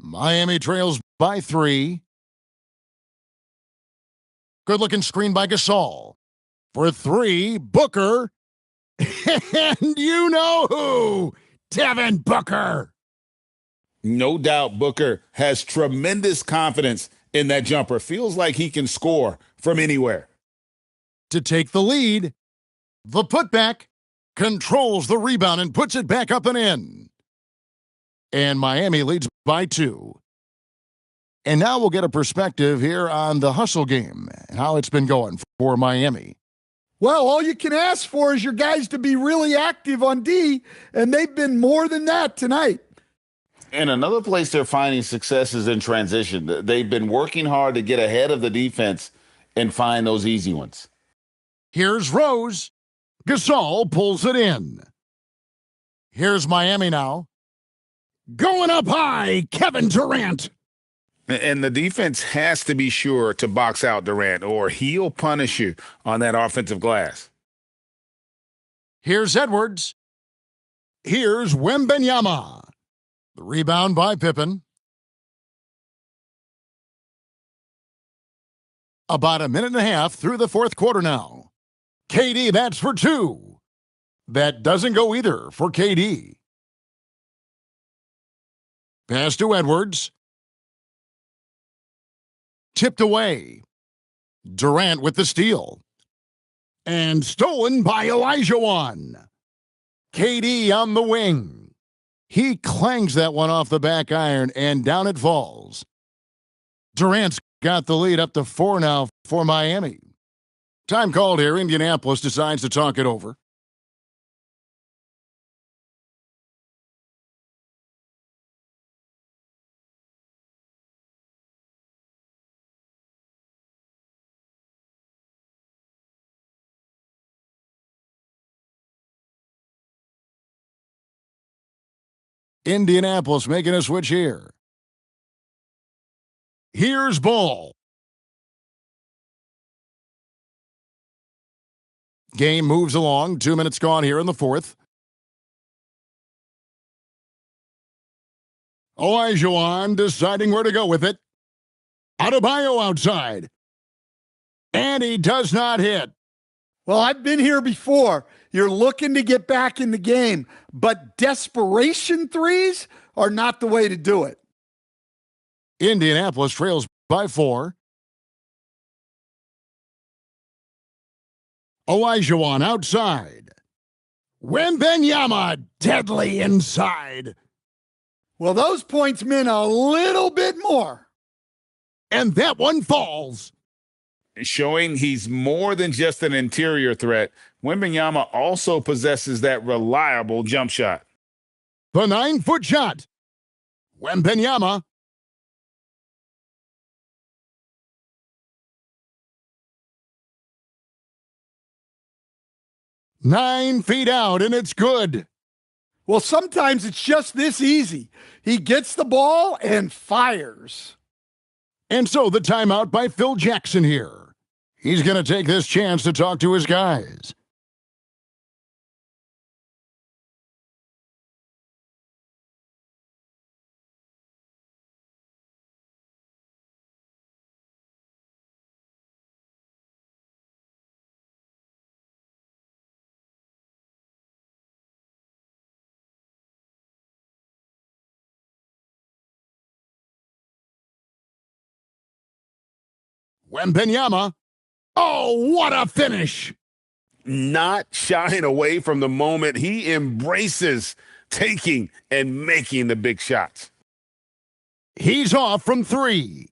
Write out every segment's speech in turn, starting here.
Miami trails by 3. Good-looking screen by Gasol. For 3, Booker. And you know who? Devin Booker. No doubt Booker has tremendous confidence in that jumper. Feels like he can score from anywhere. To take the lead, the putback controls the rebound and puts it back up and in. And Miami leads by 2. And now we'll get a perspective here on the hustle game and how it's been going for Miami. Well, all you can ask for is your guys to be really active on D, and they've been more than that tonight. And another place they're finding success is in transition. They've been working hard to get ahead of the defense and find those easy ones. Here's Rose. Gasol pulls it in. Here's Miami now. Going up high, Kevin Durant. And the defense has to be sure to box out Durant or he'll punish you on that offensive glass. Here's Edwards. Here's Wembanyama. The rebound by Pippen. About a minute and a half through the fourth quarter now. KD, that's for 2. That doesn't go either for KD. Pass to Edwards. Tipped away. Durant with the steal. And stolen by Olajuwon. KD on the wing. He clangs that one off the back iron, and down it falls. Durant's got the lead up to 4 now for Miami. Time called here. Indianapolis decides to talk it over. Indianapolis making a switch here. Here's Ball. Game moves along. 2 minutes gone here in the fourth. Olajuwon deciding where to go with it. Adebayo outside. And he does not hit. Well, I've been here before. You're looking to get back in the game, but desperation threes are not the way to do it. Indianapolis trails by 4. Olajuwon outside. Wembanyama deadly inside. Well, those points meant a little bit more. And that one falls. Showing he's more than just an interior threat, Wembanyama also possesses that reliable jump shot. The 9-foot shot. Wembanyama. Nine feet out, and it's good. Well, sometimes it's just this easy. He gets the ball and fires. And so the timeout by Phil Jackson here. He's going to take this chance to talk to his guys. Wembanyama. Oh, what a finish! Not shying away from the moment. He embraces taking and making the big shots. He's off from 3.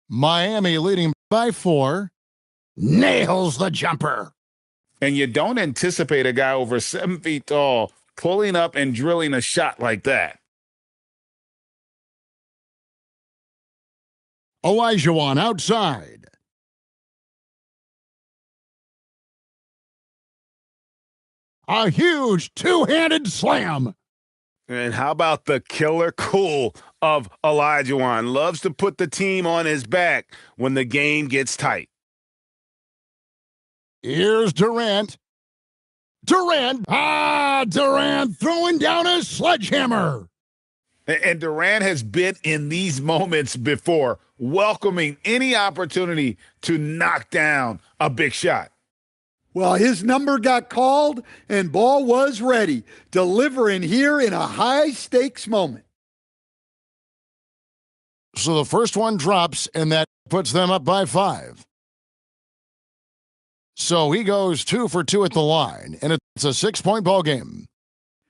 Miami leading by 4. Nails the jumper. And you don't anticipate a guy over 7 feet tall pulling up and drilling a shot like that. Olajuwon outside. A huge two-handed slam. And how about the killer cool of Olajuwon? Loves to put the team on his back when the game gets tight. Here's Durant. Durant throwing down a sledgehammer. And Durant has been in these moments before, welcoming any opportunity to knock down a big shot. Well, his number got called and ball was ready, delivering here in a high-stakes moment. So the first one drops, and that puts them up by 5. So he goes 2 for 2 at the line, and it's a 6-point ball game.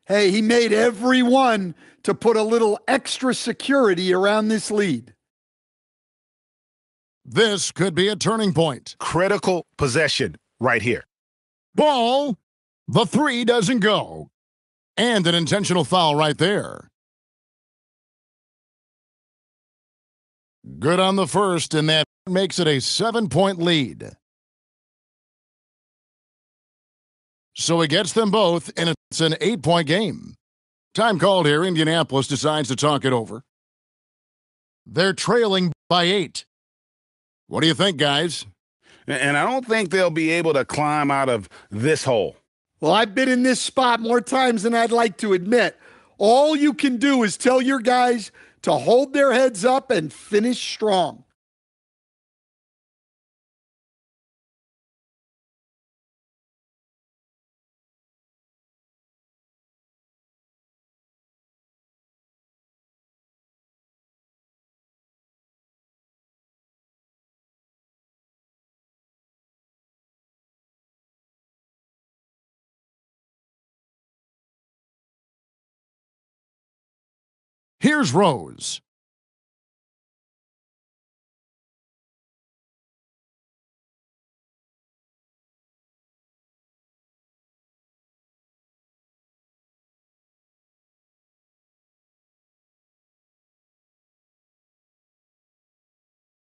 Hey, he made every one to put a little extra security around this lead. This could be a turning point. Critical possession right here. Ball. The 3 doesn't go. And an intentional foul right there. Good on the first, and that makes it a 7-point lead. So he gets them both, and it's an 8-point game. Time called here. Indianapolis decides to talk it over. They're trailing by 8. What do you think, guys? And I don't think they'll be able to climb out of this hole. Well, I've been in this spot more times than I'd like to admit. All you can do is tell your guys to hold their heads up and finish strong. Here's Rose.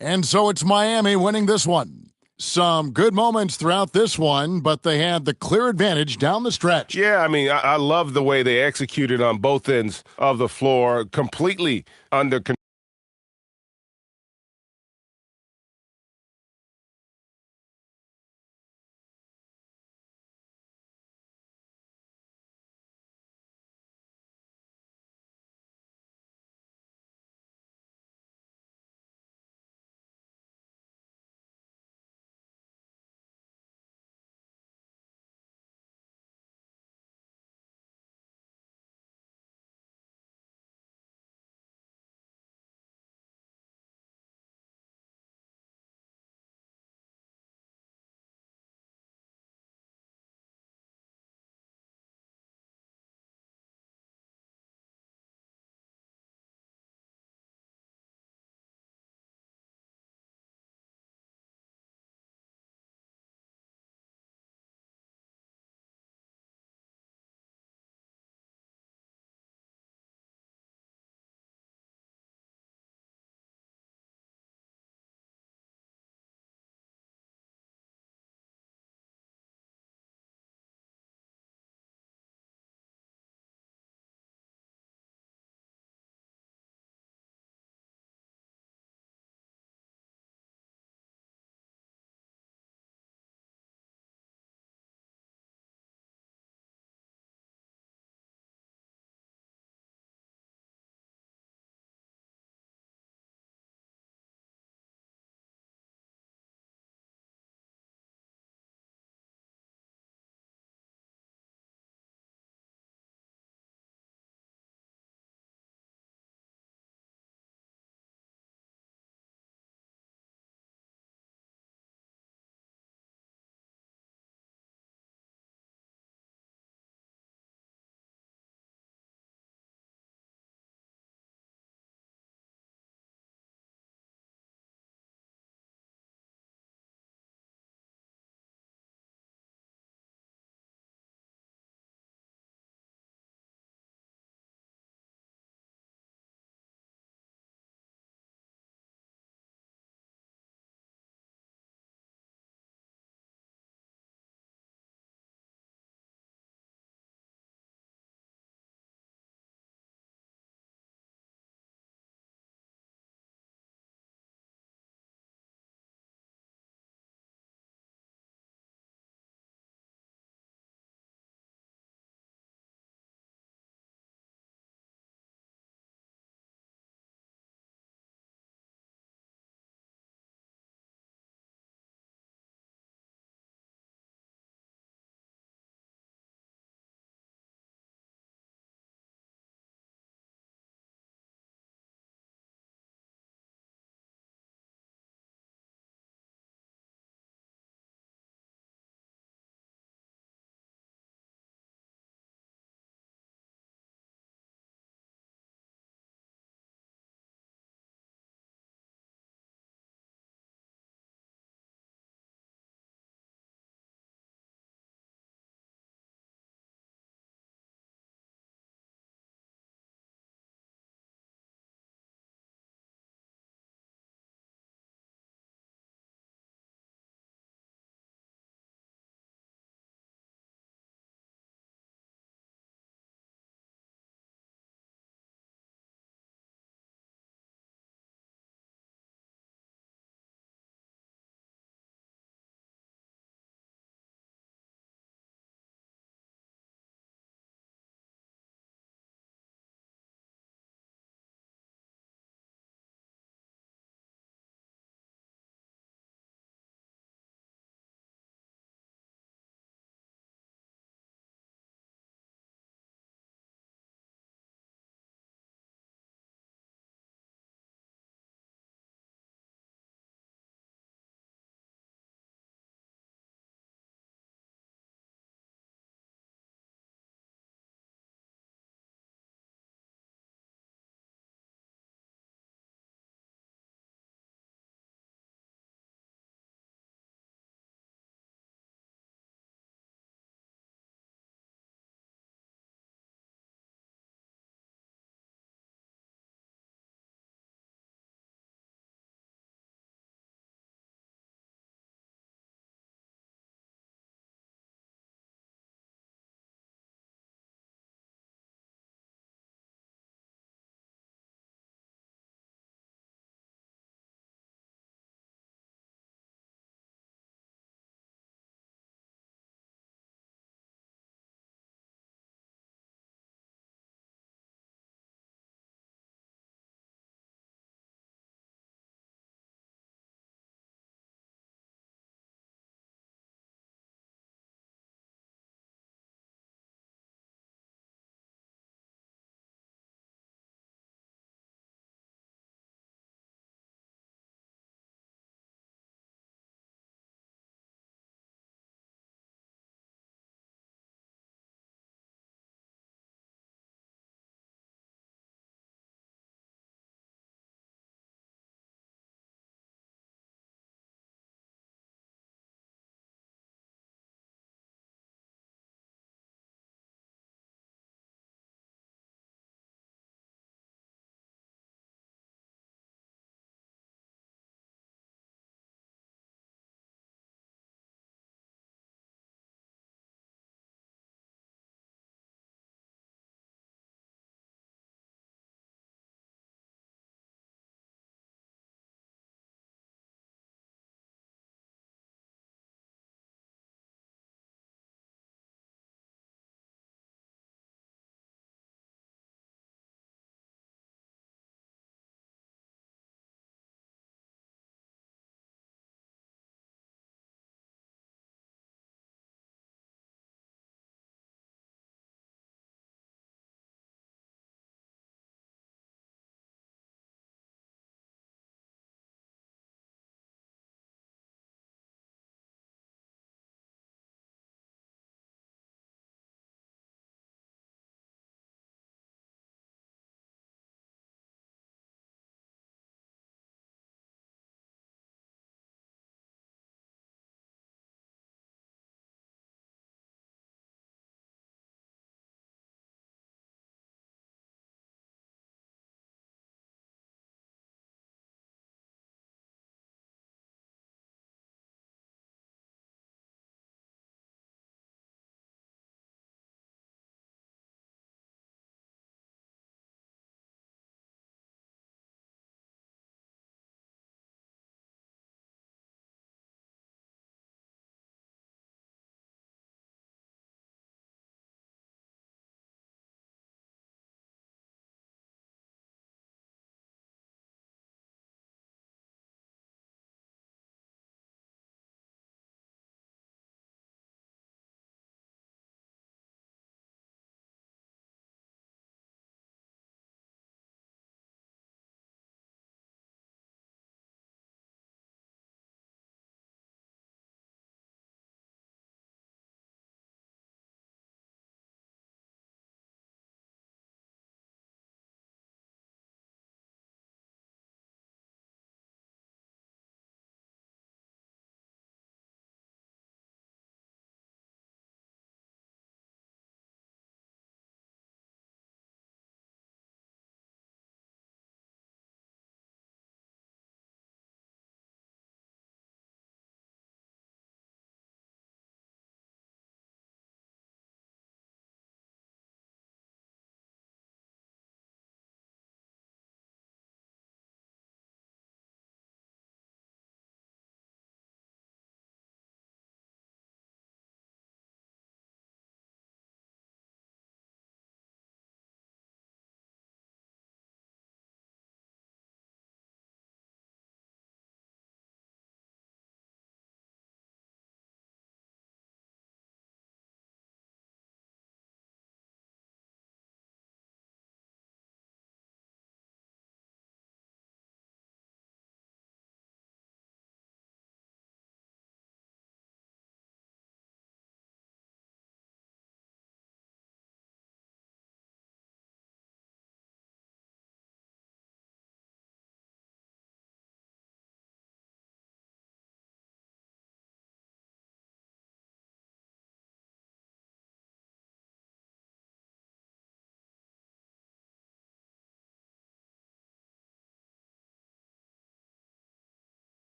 And so it's Miami winning this one. Some good moments throughout this one, but they had the clear advantage down the stretch. Yeah, I mean, I love the way they executed on both ends of the floor, completely under control.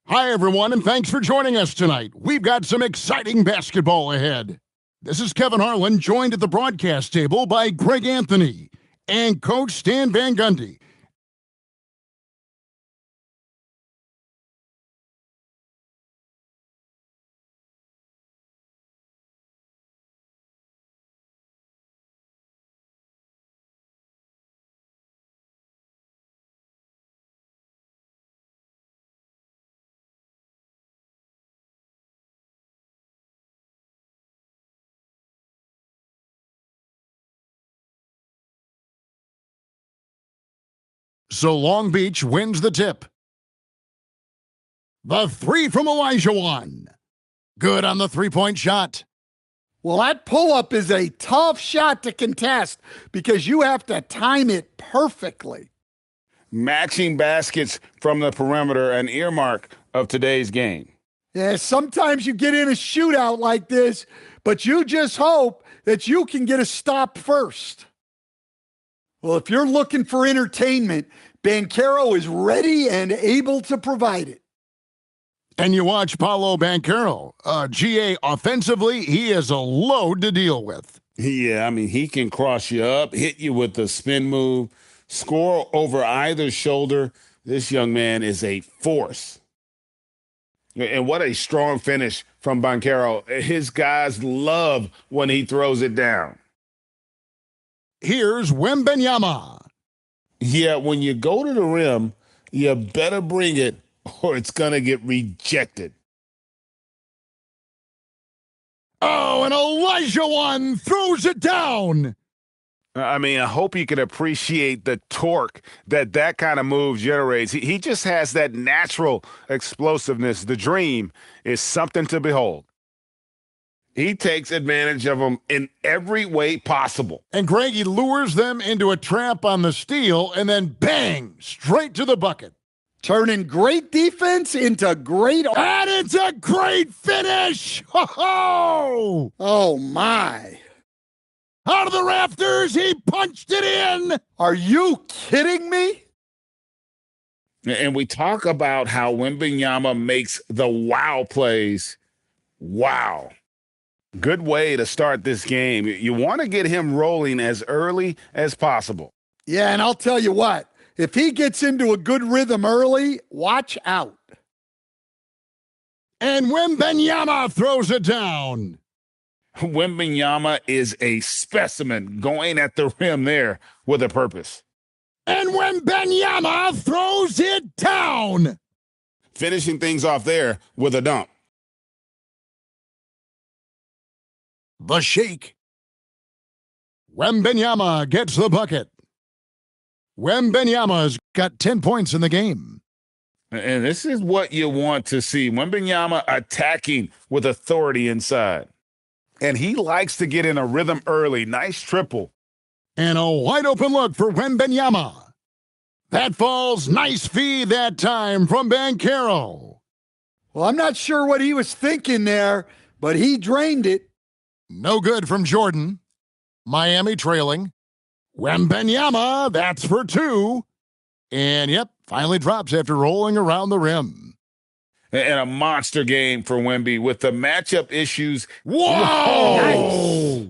Hi, everyone, and thanks for joining us tonight. We've got some exciting basketball ahead. This is Kevin Harlan, joined at the broadcast table by Greg Anthony and Coach Stan Van Gundy. So Long Beach wins the tip. The three from Elijah. Good on the three-point shot. Well, that pull-up is a tough shot to contest because you have to time it perfectly. Matching baskets from the perimeter, an earmark of today's game. Yeah, sometimes you get in a shootout like this, but you just hope that you can get a stop first. Well, if you're looking for entertainment, Banchero is ready and able to provide it. And you watch Paolo Banchero. GA, offensively, he is a load to deal with. Yeah, I mean, he can cross you up, hit you with the spin move, score over either shoulder. This young man is a force. And what a strong finish from Banchero. His guys love when he throws it down. Here's Wembanyama. Yeah, when you go to the rim, you better bring it or it's going to get rejected. Oh, and Elijah throws it down. I mean, I hope you can appreciate the torque that kind of move generates. He just has that natural explosiveness. The dream is something to behold. He takes advantage of them in every way possible. And Greg, he lures them into a trap on the steal and then bang, straight to the bucket. Turning great defense into great... And it's a great finish! Ho-ho! Oh, my. Out of the rafters, he punched it in! Are you kidding me? And we talk about how Wembanyama makes the wow plays. Wow. Good way to start this game. You want to get him rolling as early as possible. Yeah, and I'll tell you what. If he gets into a good rhythm early, watch out. And Wembanyama throws it down. Wembanyama is a specimen going at the rim there with a purpose. And Wembanyama throws it down. Finishing things off there with a dunk. The shake. Wembanyama gets the bucket. Wembanyama's got 10 points in the game. And this is what you want to see. Wembanyama attacking with authority inside. And he likes to get in a rhythm early. Nice triple. And a wide open look for Wembanyama. That falls nice feed that time from Banchero. Well, I'm not sure what he was thinking there, but he drained it. No good from Jordan. Miami trailing. Wembanyama, that's for two. And yep, finally drops after rolling around the rim. And a monster game for Wemby with the matchup issues. Whoa! Nice.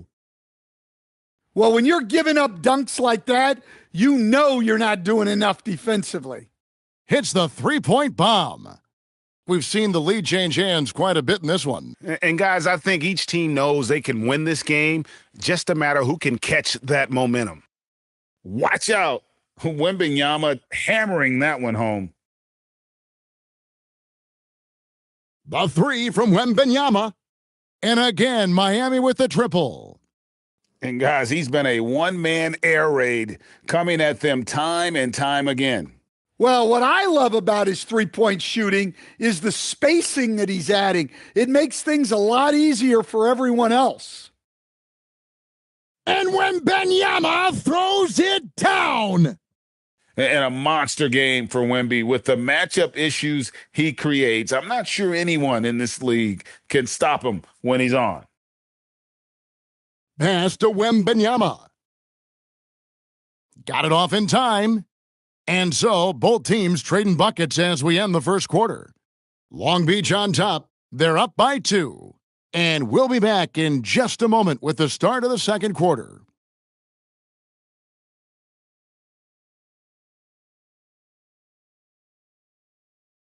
Well, when you're giving up dunks like that, you know you're not doing enough defensively. Hits the three-point bomb. We've seen the lead change hands quite a bit in this one. And guys, I think each team knows they can win this game. Just a matter who can catch that momentum. Watch out. Wembanyama hammering that one home. The three from Wembanyama. And again, Miami with the triple. And guys, he's been a one-man air raid coming at them time and time again. Well, what I love about his three-point shooting is the spacing that he's adding. It makes things a lot easier for everyone else. And Wembanyama throws it down. And a monster game for Wemby with the matchup issues he creates. I'm not sure anyone in this league can stop him when he's on. Pass to Wembanyama. Got it off in time. And so both teams trading buckets as we end the first quarter. Long Beach on top. They're up by 2. And we'll be back in just a moment with the start of the second quarter.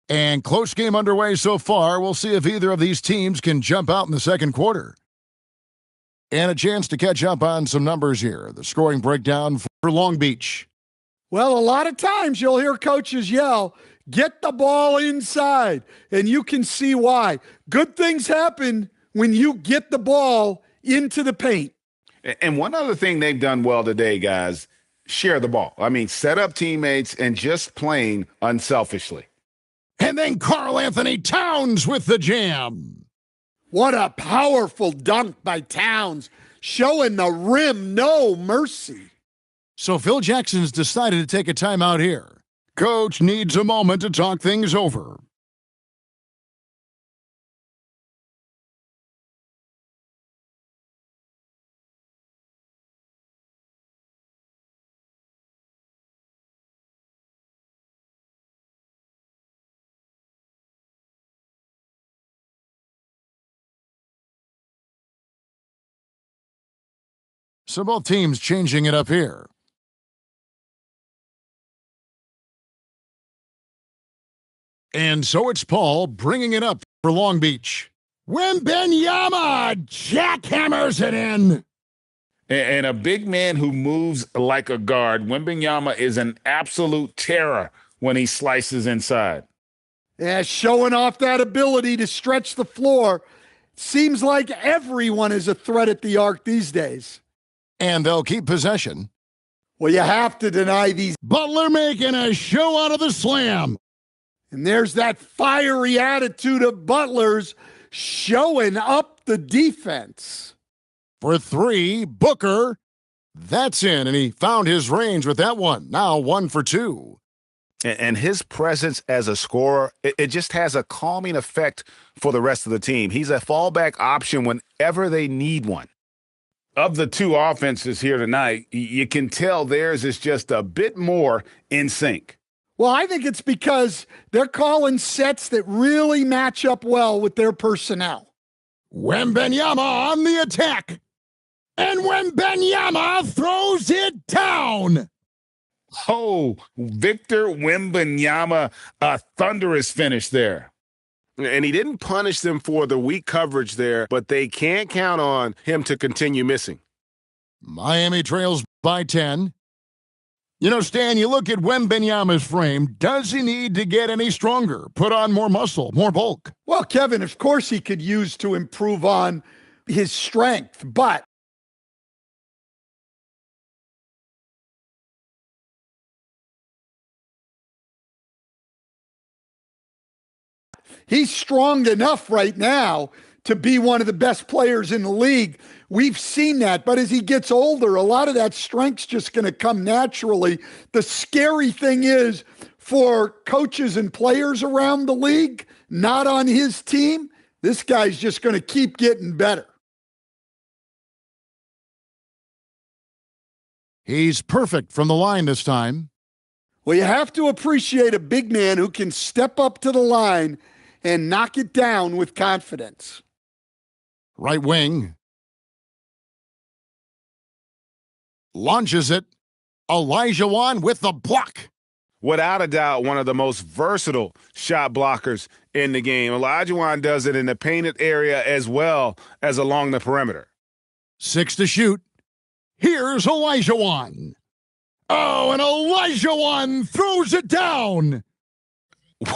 And close game underway so far. We'll see if either of these teams can jump out in the second quarter. And a chance to catch up on some numbers here. The scoring breakdown for Long Beach. Well, a lot of times you'll hear coaches yell, "Get the ball inside," and you can see why. Good things happen when you get the ball into the paint. And one other thing they've done well today, guys, share the ball. I mean, set up teammates and just playing unselfishly. And then Karl Anthony Towns with the jam. What a powerful dunk by Towns, showing the rim no mercy. So Phil Jackson's decided to take a timeout here. Coach needs a moment to talk things over. So both teams changing it up here. And so it's Paul bringing it up for Long Beach. Wembanyama jackhammers it in. And a big man who moves like a guard. Wembanyama is an absolute terror when he slices inside. Yeah, showing off that ability to stretch the floor. Seems like everyone is a threat at the arc these days. And they'll keep possession. Well, you have to deny these. Butler making a show out of the slam. And there's that fiery attitude of Butler's showing up the defense. For 3, Booker. That's in, and he found his range with that one. Now 1 for 2. And his presence as a scorer, it just has a calming effect for the rest of the team. He's a fallback option whenever they need one. Of the two offenses here tonight, you can tell theirs is just a bit more in sync. Well, I think it's because they're calling sets that really match up well with their personnel. Wembanyama on the attack. And Wembanyama throws it down. Oh, Victor Wembanyama, a thunderous finish there. And he didn't punish them for the weak coverage there, but they can't count on him to continue missing. Miami trails by 10. You know, Stan, you look at Wembanyama's frame. Does he need to get any stronger? Put on more muscle, more bulk? Well, Kevin, of course he could use to improve on his strength, but he's strong enough right now to be one of the best players in the league. We've seen that, but as he gets older, a lot of that strength's just going to come naturally. The scary thing is for coaches and players around the league, not on his team, this guy's just going to keep getting better. He's perfect from the line this time. Well, you have to appreciate a big man who can step up to the line and knock it down with confidence. Right wing. Launches it. Olajuwon with the block. Without a doubt, one of the most versatile shot blockers in the game. Olajuwon does it in the painted area as well as along the perimeter. 6 to shoot. Here's Olajuwon. Oh, and Olajuwon throws it down.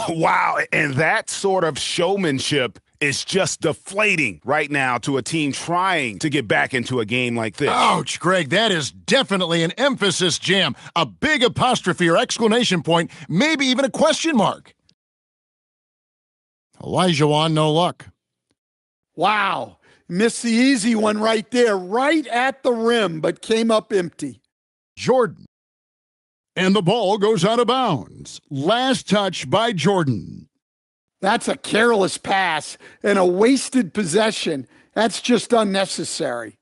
Wow, and that sort of showmanship is just deflating right now to a team trying to get back into a game like this. Ouch, Greg, that is definitely an emphasis jam. A big apostrophe or exclamation point, maybe even a question mark. Olajuwon, no luck. Wow, missed the easy one right there, right at the rim, but came up empty. Jordan. And the ball goes out of bounds. Last touch by Jordan. That's a careless pass and a wasted possession. That's just unnecessary.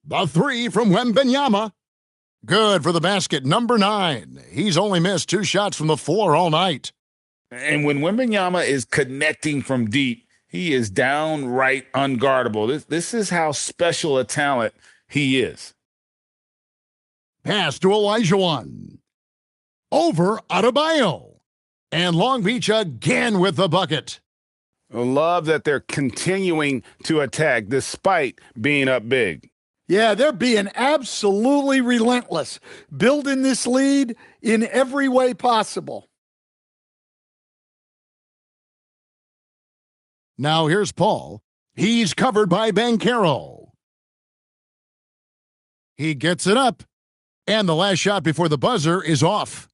The 3 from Wembanyama. Good for the basket, number 9. He's only missed 2 shots from the floor all night. And when Wembenyama is connecting from deep, he is downright unguardable. This is how special a talent he is. Pass to Elijah over Adebayo. And Long Beach again with the bucket. I love that they're continuing to attack despite being up big. Yeah, they're being absolutely relentless, building this lead in every way possible. Now here's Paul. He's covered by Banchero. He gets it up, and the last shot before the buzzer is off.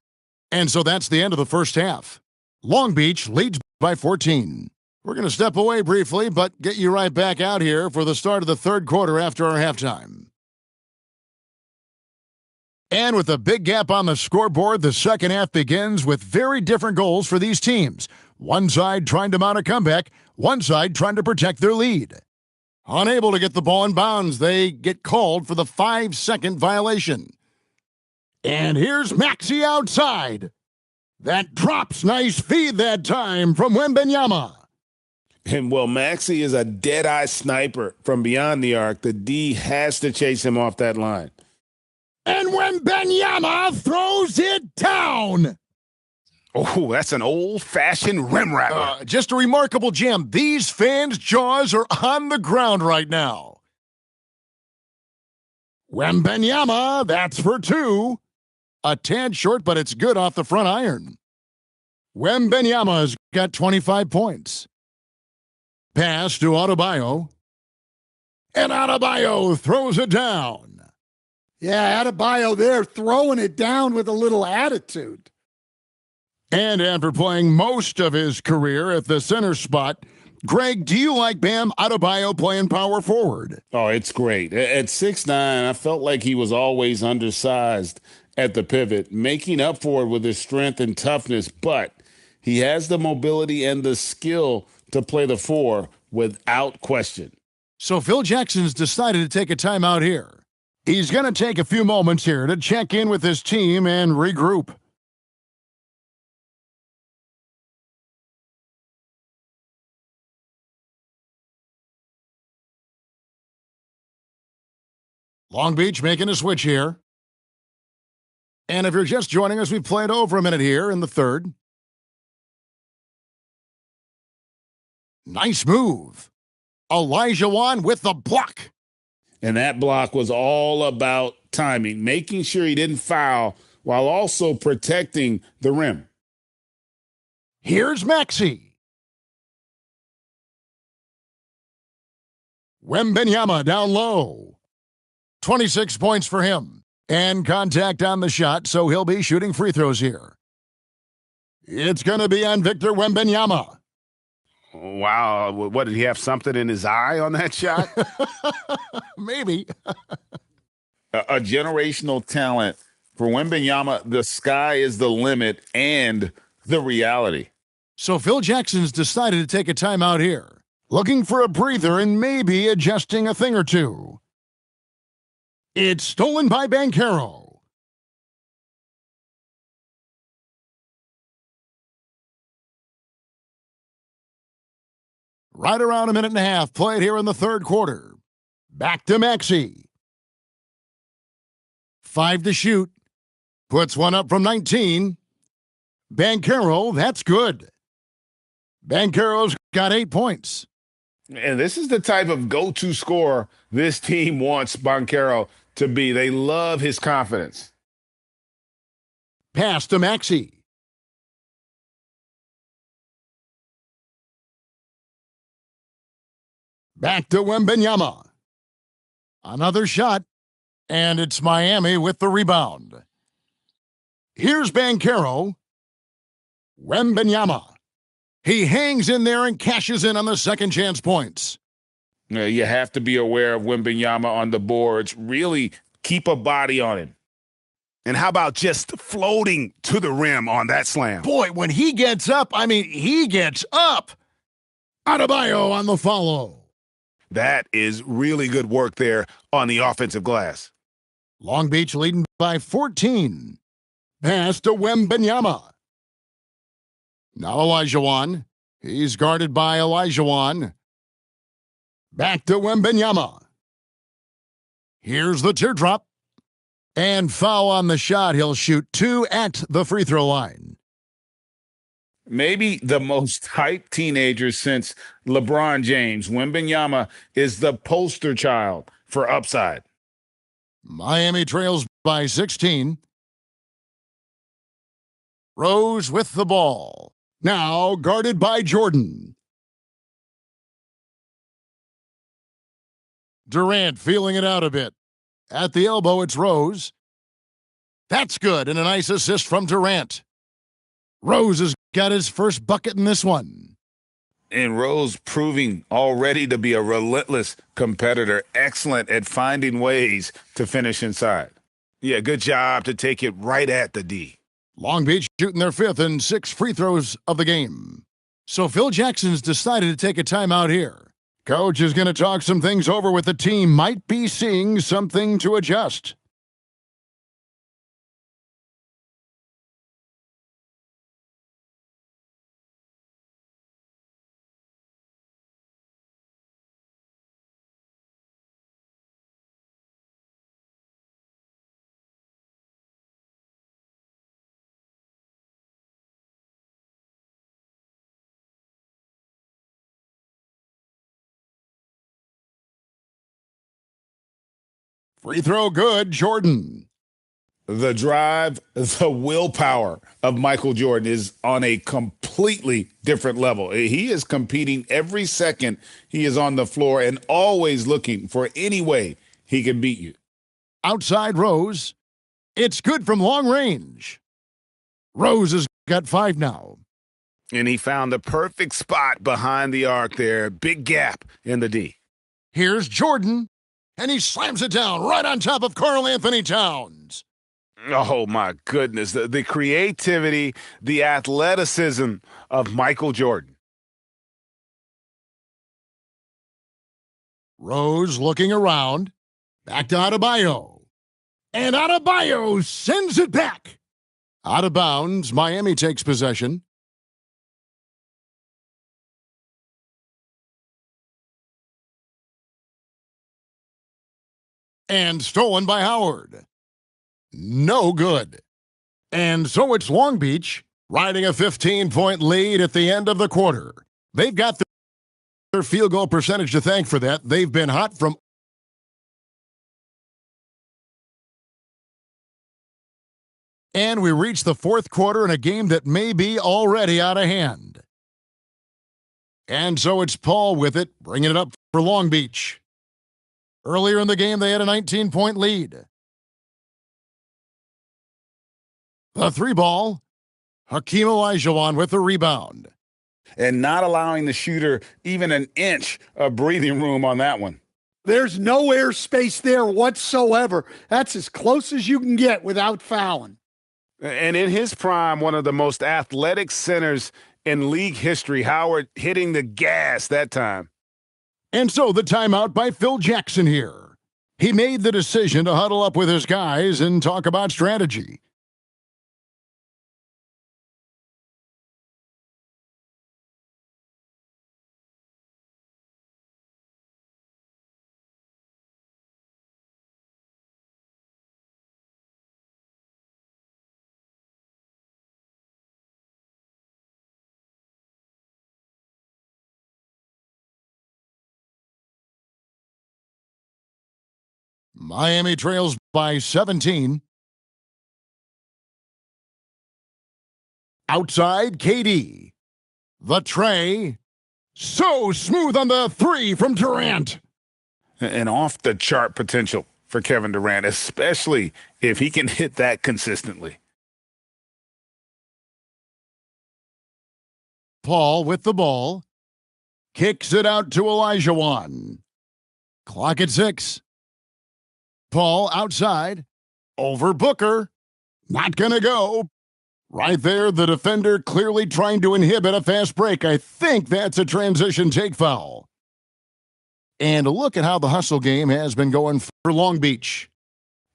And so that's the end of the first half. Long Beach leads by 14. We're going to step away briefly, but get you right back out here for the start of the third quarter after our halftime. And with a big gap on the scoreboard, the second half begins with very different goals for these teams. One side trying to mount a comeback, one side trying to protect their lead. Unable to get the ball in bounds, they get called for the 5-second violation. And here's Maxey outside. That drops nice feed that time from Wembenyama. And while Maxey is a dead-eye sniper from beyond the arc, the D has to chase him off that line. And Wembenyama throws it down. Oh, that's an old-fashioned rim rattler. Just a remarkable jam. These fans' jaws are on the ground right now. Wembenyama, that's for two. A tad short, but it's good off the front iron. Wembenyama's got 25 points. Pass to Adebayo. And Adebayo throws it down. Yeah, Adebayo there throwing it down with a little attitude. And after playing most of his career at the center spot, Greg, do you like Bam Adebayo playing power forward? Oh, it's great. At 6'9", I felt like he was always undersized at the pivot, making up for it with his strength and toughness, but he has the mobility and the skill to play the four without question. So Phil Jackson's decided to take a timeout here. He's going to take a few moments here to check in with his team and regroup. Long Beach making a switch here. And if you're just joining us, we've played over a minute here in the third. Nice move. Elijah with the block. And that block was all about timing, making sure he didn't foul while also protecting the rim. Here's Maxey. Wembenyama down low. 26 points for him. And contact on the shot, so he'll be shooting free throws here. It's going to be on Victor Wembenyama. Wow, what, did he have something in his eye on that shot? Maybe. A generational talent. For Wembenyama, the sky is the limit and the reality. So Phil Jackson's decided to take a timeout here, looking for a breather and maybe adjusting a thing or two. It's stolen by Banchero. Right around a minute and a half played here in the third quarter. Back to Maxey. 5 to shoot. Puts one up from 19. Banchero, that's good. Banchero's got 8 points. And this is the type of go-to scorer this team wants Banchero to be. They love his confidence. Pass to Maxey. Back to Wembenyama. Another shot, and it's Miami with the rebound. Here's Banchero. Wembenyama. He hangs in there and cashes in on the second chance points. You have to be aware of Wembenyama on the boards. Really keep a body on him. And how about just floating to the rim on that slam? Boy, when he gets up, he gets up. Adebayo on the follow. That is really good work there on the offensive glass. Long Beach leading by 14. Pass to Wembenyama. Now Olajuwon. He's guarded by Olajuwon. Back to Wembanyama. Here's the teardrop. And foul on the shot. He'll shoot 2 at the free throw line. Maybe the most hyped teenager since LeBron James, Wembanyama is the poster child for upside. Miami trails by 16. Rose with the ball. Now guarded by Jordan. Durant feeling it out a bit. At the elbow, it's Rose. That's good, and a nice assist from Durant. Rose has got his first bucket in this one. And Rose proving already to be a relentless competitor, excellent at finding ways to finish inside. Yeah, good job to take it right at the D. Long Beach shooting their 5th and 6th free throws of the game. So Phil Jackson's decided to take a timeout here. Coach is going to talk some things over with the team. Might be seeing something to adjust. Free throw good, Jordan. The drive, the willpower of Michael Jordan is on a completely different level. He is competing every second he is on the floor and always looking for any way he can beat you. Outside Rose. It's good from long range. Rose has got 5 now. And he found the perfect spot behind the arc there. Big gap in the D. Here's Jordan, and he slams it down right on top of Karl Anthony Towns. Oh, my goodness. The creativity, the athleticism of Michael Jordan. Rose looking around. Back to Adebayo. And Adebayo sends it back. Out of bounds, Miami takes possession. And stolen by Howard. No good. And so it's Long Beach riding a 15-point lead at the end of the quarter. They've got their field goal percentage to thank for that. They've been hot from. And we reach the 4th quarter in a game that may be already out of hand. And so it's Paul with it, bringing it up for Long Beach. Earlier in the game, they had a 19-point lead. The 3-ball, Hakeem Olajuwon with the rebound. And not allowing the shooter even an inch of breathing room on that one. There's no air space there whatsoever. That's as close as you can get without fouling. And in his prime, one of the most athletic centers in league history, Howard hitting the gas that time. And so the timeout by Phil Jackson here. He made the decision to huddle up with his guys and talk about strategy. Miami trails by 17. Outside, KD. The tray. So smooth on the 3 from Durant. And off the chart potential for Kevin Durant, especially if he can hit that consistently. Paul with the ball. Kicks it out to Olajuwon. Clock at 6. Paul outside. Over Booker. Not going to go. Right there, the defender clearly trying to inhibit a fast break. I think that's a transition take foul. And look at how the hustle game has been going for Long Beach.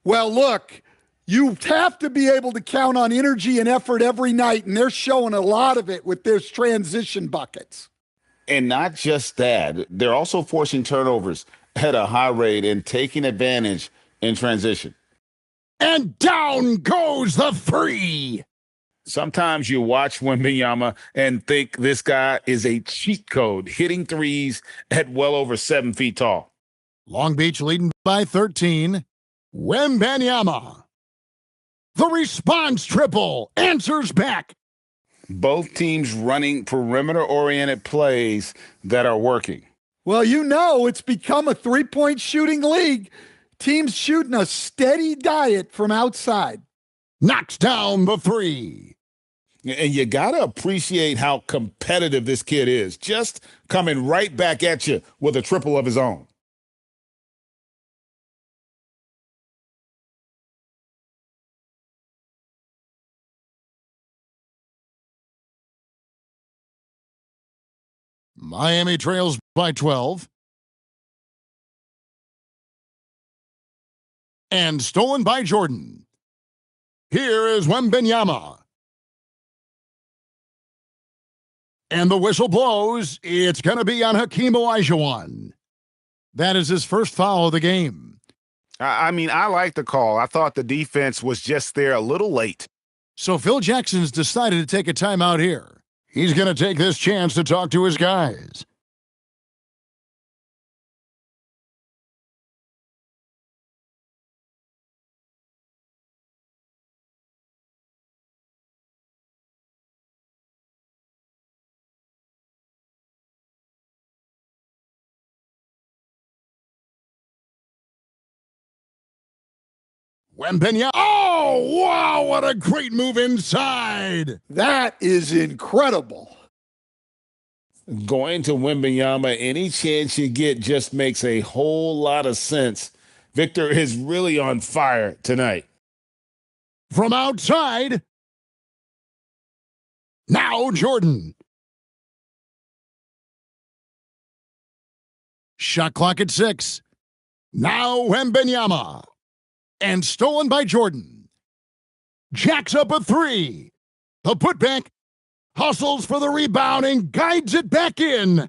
Well, look, You have to be able to count on energy and effort every night, and they're showing a lot of it with their transition buckets. And not just that, they're also forcing turnovers at a high rate and taking advantage in transition. And down goes the three. Sometimes you watch Wembanyama and think this guy is a cheat code, hitting threes at well over 7 feet tall. Long Beach leading by 13. Wembanyama. The response triple answers back. Both teams running perimeter-oriented plays that are working. Well, you know it's become a three-point shooting league. Teams shooting a steady diet from outside. Knocks down the three. And you got to appreciate how competitive this kid is, just coming right back at you with a triple of his own. Miami trails by 12. And stolen by Jordan. Here is Wembanyama. And the whistle blows. It's going to be on Hakeem Olajuwon. That is his first foul of the game. I mean, I like the call. I thought the defense was just there a little late. So Phil Jackson's decided to take a timeout here. He's going to take this chance to talk to his guys. Wembanyama. Oh, wow, what a great move inside. That is incredible. Going to Wembanyama any chance you get just makes a whole lot of sense. Victor is really on fire tonight. From outside. Now Jordan. Shot clock at 6. Now Wembanyama. And stolen by Jordan. Jacks up a three. The putback. Hustles for the rebound and guides it back in.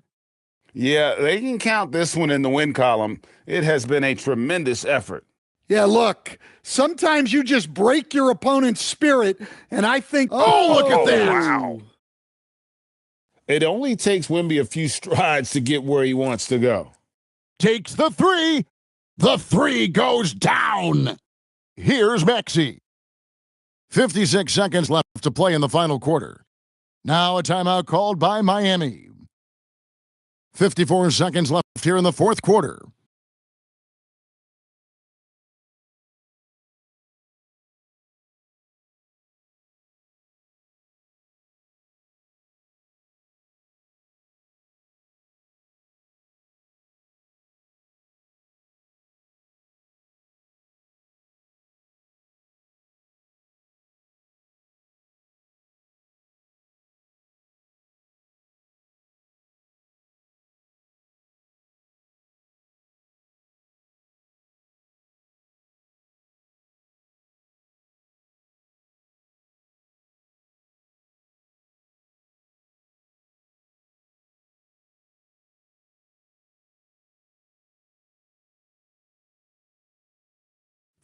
Yeah, they can count this one in the win column. It has been a tremendous effort. Yeah, look, sometimes you just break your opponent's spirit, and I think, look at that. Wow. It only takes Wemby a few strides to get where he wants to go. Takes the three. The three goes down. Here's Maxey. 56 seconds left to play in the final quarter. Now a timeout called by Miami. 54 seconds left here in the fourth quarter.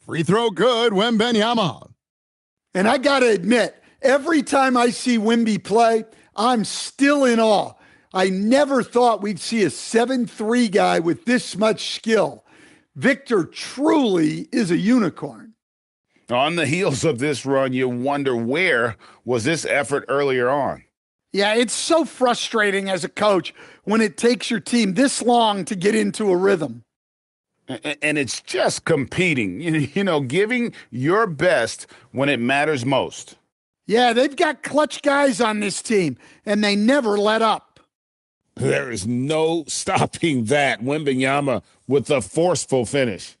Free throw good, Wembanyama. And I got to admit, every time I see Wemby play, I'm still in awe. I never thought we'd see a 7'3" guy with this much skill. Victor truly is a unicorn. On the heels of this run, you wonder where was this effort earlier on? Yeah, it's so frustrating as a coach when it takes your team this long to get into a rhythm. And it's just competing, giving your best when it matters most. Yeah, they've got clutch guys on this team, and they never let up. There is no stopping that. Wembanyama with a forceful finish.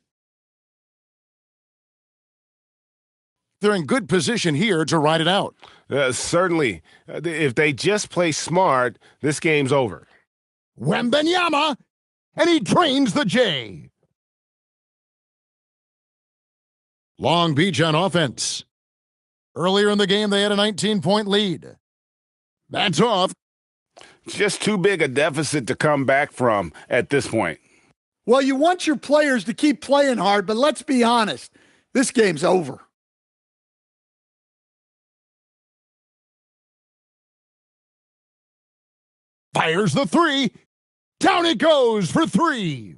They're in good position here to ride it out. Certainly. If they just play smart, this game's over. Wembanyama, and he drains the J. Long Beach on offense. Earlier in the game, they had a 19-point lead. That's off. Just too big a deficit to come back from at this point. Well, you want your players to keep playing hard, but let's be honest. This game's over. Fires the three. Down it goes for three.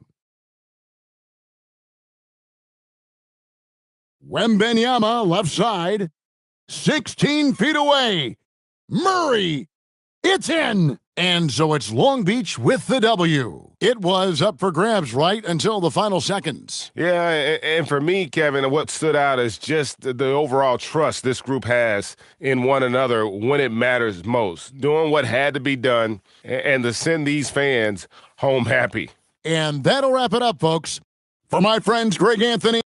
Wembenyama, left side. 16 feet away. Murray. It's in. And so it's Long Beach with the W. It was up for grabs right until the final seconds. Yeah, and for me, Kevin, what stood out is just the overall trust this group has in one another when it matters most. Doing what had to be done and to send these fans home happy. And that'll wrap it up, folks. For my friends Greg Anthony,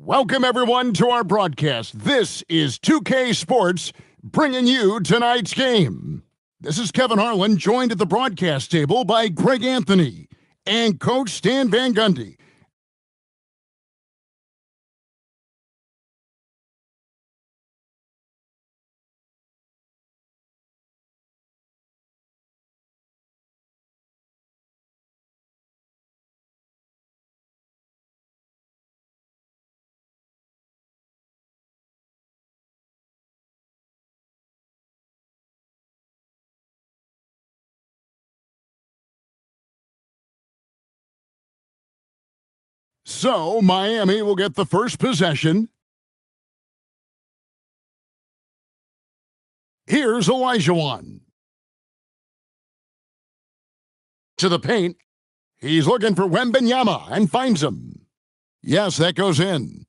Welcome, everyone, to our broadcast. This is 2K Sports bringing you tonight's game. This is Kevin Harlan, joined at the broadcast table by Greg Anthony and Coach Stan Van Gundy. So, Miami will get the first possession. Here's Olajuwon. To the paint. He's looking for Wembanyama and finds him. Yes, that goes in.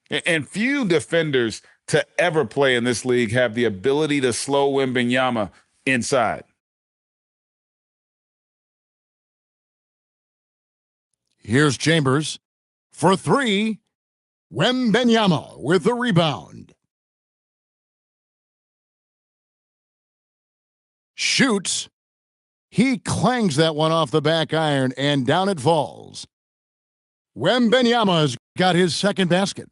And few defenders to ever play in this league have the ability to slow Wembanyama inside. Here's Chambers for three. Wembanyama with the rebound. Shoots. He clangs that one off the back iron, and down it falls. Wembanyama's got his second basket.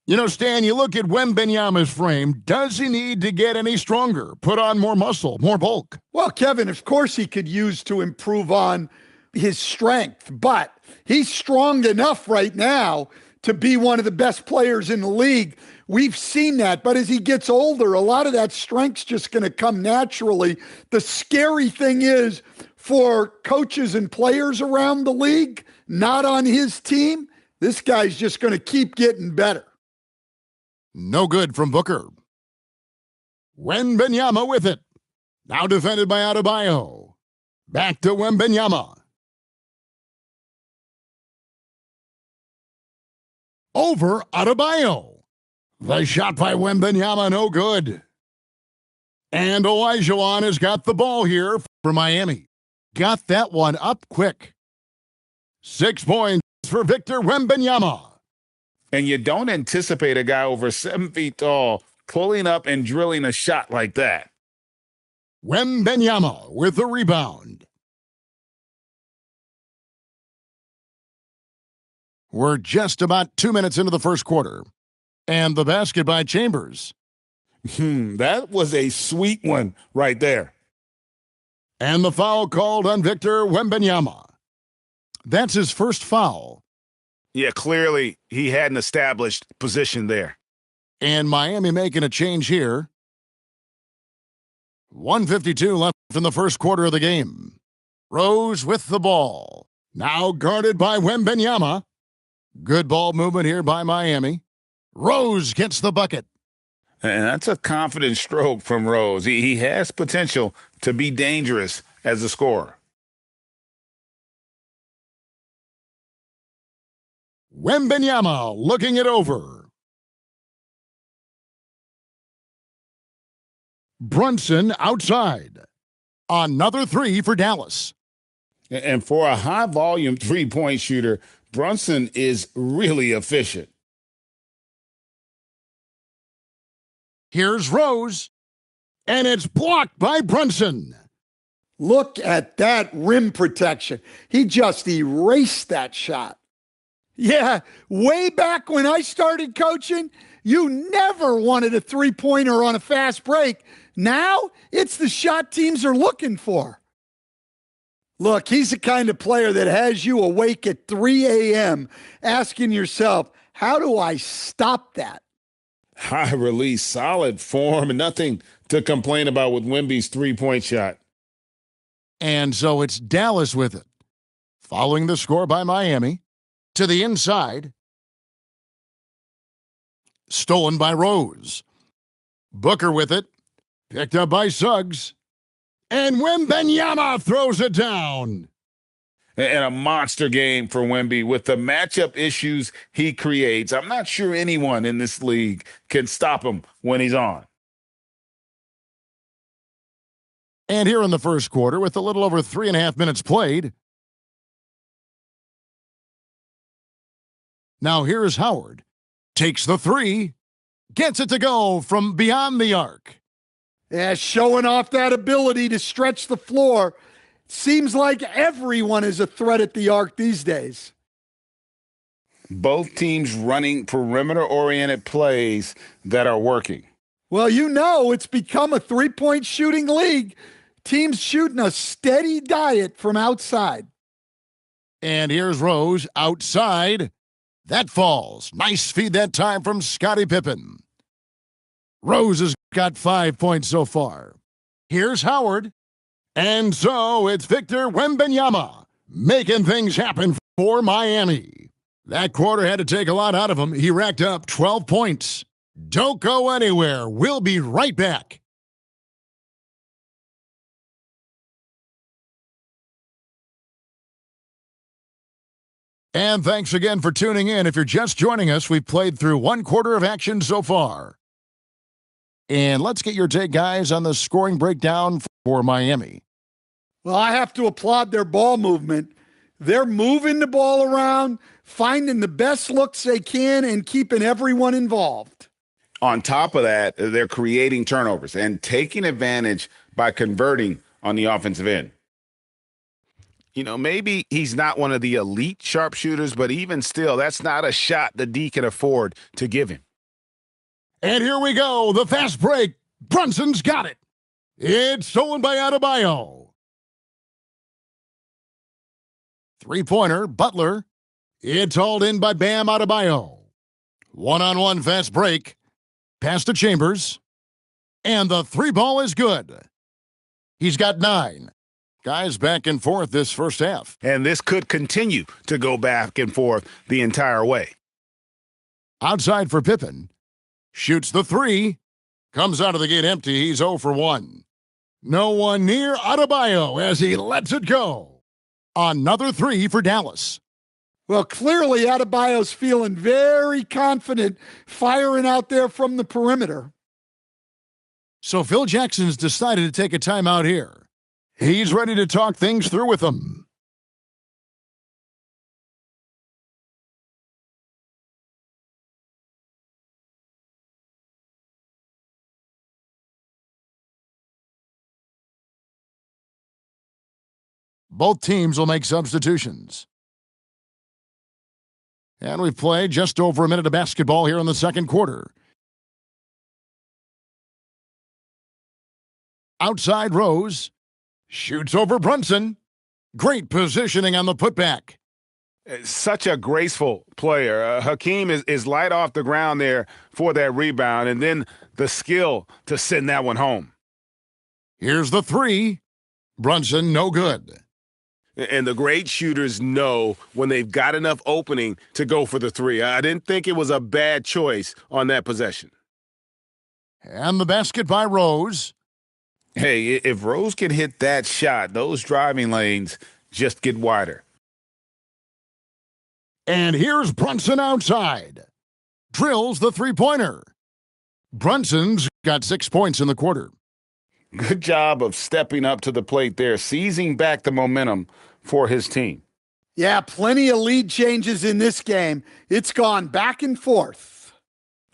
You know, Stan, you look at Wembanyama's frame. Does he need to get any stronger? Put on more muscle, more bulk? Well, Kevin, of course he could use to improve on his strength, but he's strong enough right now to be one of the best players in the league. We've seen that, but as he gets older, a lot of that strength's just going to come naturally. The scary thing is for coaches and players around the league, not on his team, this guy's just going to keep getting better. No good from Booker. Wembanyama with it. Now defended by Adebayo. Back to Wembanyama. Over Adebayo. The shot by Wembanyama, no good. And Olajuwon has got the ball here for Miami. Got that one up quick. 6 points for Victor Wembanyama. And you don't anticipate a guy over 7 feet tall pulling up and drilling a shot like that. Wembanyama with the rebound. We're just about 2 minutes into the first quarter. And the basket by Chambers. That was a sweet one right there. And the foul called on Victor Wembanyama. That's his first foul. Yeah, clearly he had an established position there. And Miami making a change here. 1:52 left in the first quarter of the game. Rose with the ball. Now guarded by Wembanyama. Good ball movement here by Miami. Rose gets the bucket. And that's a confident stroke from Rose. He has potential to be dangerous as a scorer. Wembanyama looking it over. Brunson outside. Another three for Dallas. And for a high-volume three-point shooter, Brunson is really efficient. Here's Rose. And it's blocked by Brunson. Look at that rim protection. He just erased that shot. Yeah, way back when I started coaching, you never wanted a three-pointer on a fast break. Now, it's the shot teams are looking for. Look, he's the kind of player that has you awake at 3 a.m. asking yourself, how do I stop that? High release, solid form, and nothing to complain about with Wemby's three-point shot. And so it's Dallas with it. Following the score by Miami. To the inside. Stolen by Rose. Booker with it. Picked up by Suggs. And Wembanyama throws it down. And a monster game for Wemby with the matchup issues he creates. I'm not sure anyone in this league can stop him when he's on. And here in the first quarter, with a little over 3.5 minutes played, Now here's Howard. Takes the three. Gets it to go from beyond the arc. Yeah, showing off that ability to stretch the floor. Seems like everyone is a threat at the arc these days. Both teams running perimeter-oriented plays that are working. Well, you know it's become a three-point shooting league. Teams shooting a steady diet from outside. And here's Rose outside. That falls. Nice feed that time from Scottie Pippen. Rose has got 5 points so far. Here's Howard. And so it's Victor Wembanyama making things happen for Miami. That quarter had to take a lot out of him. He racked up 12 points. Don't go anywhere. We'll be right back. And thanks again for tuning in. If you're just joining us, we've played through one quarter of action so far. And let's get your take, guys, on the scoring breakdown for Miami. Well, I have to applaud their ball movement. They're moving the ball around, finding the best looks they can, and keeping everyone involved. On top of that, they're creating turnovers and taking advantage by converting on the offensive end. You know, maybe he's not one of the elite sharpshooters, but even still, that's not a shot the D can afford to give him. And here we go, the fast break. Brunson's got it. It's stolen by Adebayo. Three-pointer, Butler. It's hauled in by Bam Adebayo. One-on-one fast break. Pass to Chambers. And the three ball is good. He's got 9. Guys back and forth this first half. And this could continue to go back and forth the entire way. Outside for Pippen. Shoots the three. Comes out of the gate empty. He's 0 for 1. No one near Adebayo as he lets it go. Another three for Dallas. Well, clearly Adebayo's feeling very confident firing out there from the perimeter. So Phil Jackson's decided to take a timeout here. He's ready to talk things through with them. Both teams will make substitutions. And we've played just over a minute of basketball here in the second quarter. Outside Rose. Shoots over Brunson. Great positioning on the putback. Such a graceful player. Hakeem is light off the ground there for that rebound, and then the skill to send that one home. Here's the three. Brunson, no good. And the great shooters know when they've got enough opening to go for the three. I didn't think it was a bad choice on that possession. And the basket by Rose. Hey, if Rose can hit that shot, those driving lanes just get wider. And here's Brunson outside. Drills the three-pointer. Brunson's got 6 points in the quarter. Good job of stepping up to the plate there, seizing back the momentum for his team. Yeah, plenty of lead changes in this game. It's gone back and forth.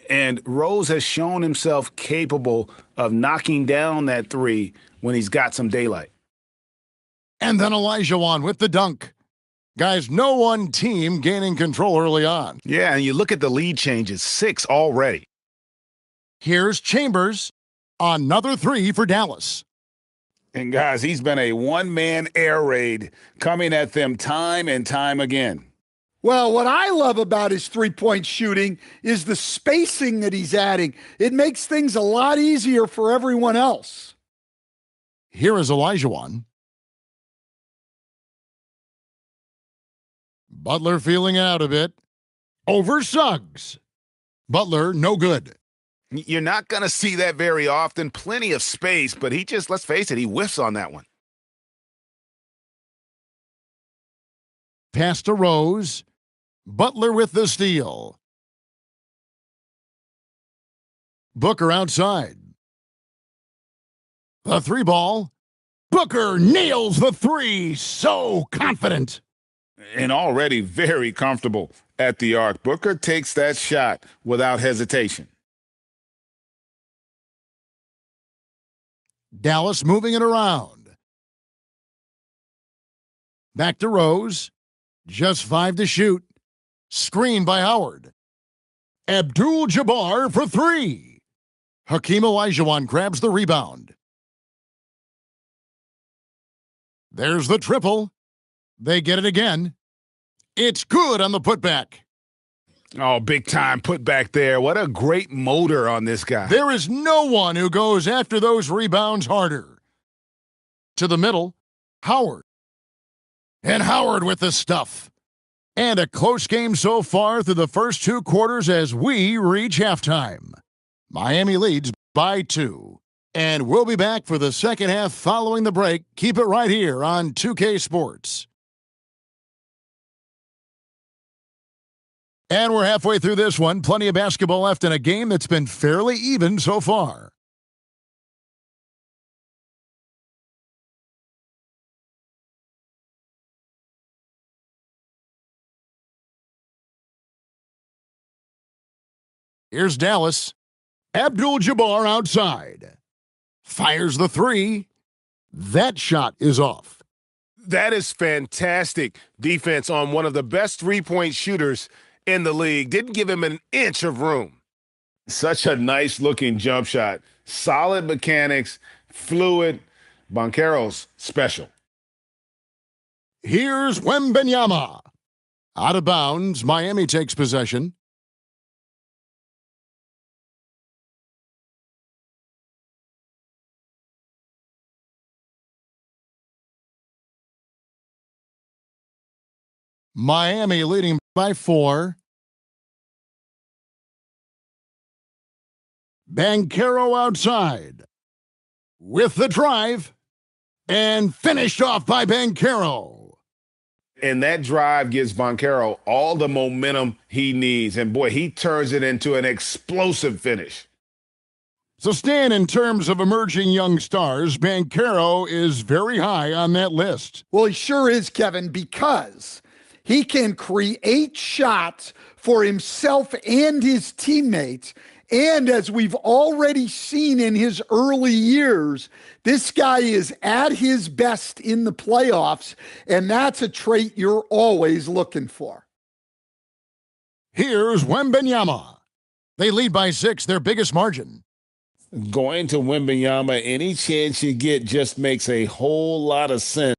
And Rose has shown himself capable of knocking down that three when he's got some daylight. And then Olajuwon with the dunk. Guys, no one team gaining control early on. Yeah, and you look at the lead changes, 6 already. Here's Chambers. Another three for Dallas. And guys, he's been a one-man air raid coming at them time and time again. Well, what I love about his three-point shooting is the spacing that he's adding. It makes things a lot easier for everyone else. Here is Olajuwon. Butler feeling it out a bit. Over Suggs. Butler, no good. You're not going to see that very often. Plenty of space, but he just, let's face it, he whiffs on that one. Pass to Rose. Butler with the steal. Booker outside. The three ball. Booker nails the three. So confident. And already very comfortable at the arc. Booker takes that shot without hesitation. Dallas moving it around. Back to Rose. Just 5 to shoot. Screen by Howard. Abdul-Jabbar for 3. Hakeem Olajuwon grabs the rebound. There's the triple. They get it again. It's good on the putback. Oh, big time putback there. What a great motor on this guy. There is no one who goes after those rebounds harder. To the middle, Howard. And Howard with the stuff. And a close game so far through the first 2 quarters as we reach halftime. Miami leads by 2. And we'll be back for the second half following the break. Keep it right here on 2K Sports. And we're halfway through this one. Plenty of basketball left in a game that's been fairly even so far. Here's Dallas. Abdul-Jabbar outside. Fires the 3. That shot is off. That is fantastic defense on one of the best three-point shooters in the league. Didn't give him an inch of room. Such a nice-looking jump shot. Solid mechanics, fluid. Banchero's special. Here's Wembanyama. Out of bounds, Miami takes possession. Miami leading by 4. Banchero outside. With the drive. And finished off by Banchero. And that drive gives Banchero all the momentum he needs. And boy, he turns it into an explosive finish. So, Stan, in terms of emerging young stars, Banchero is very high on that list. Well, he sure is, Kevin, because he can create shots for himself and his teammates. And as we've already seen in his early years, this guy is at his best in the playoffs, and that's a trait you're always looking for. Here's Wembanyama. They lead by 6, their biggest margin. Going to Wembanyama, any chance you get just makes a whole lot of sense.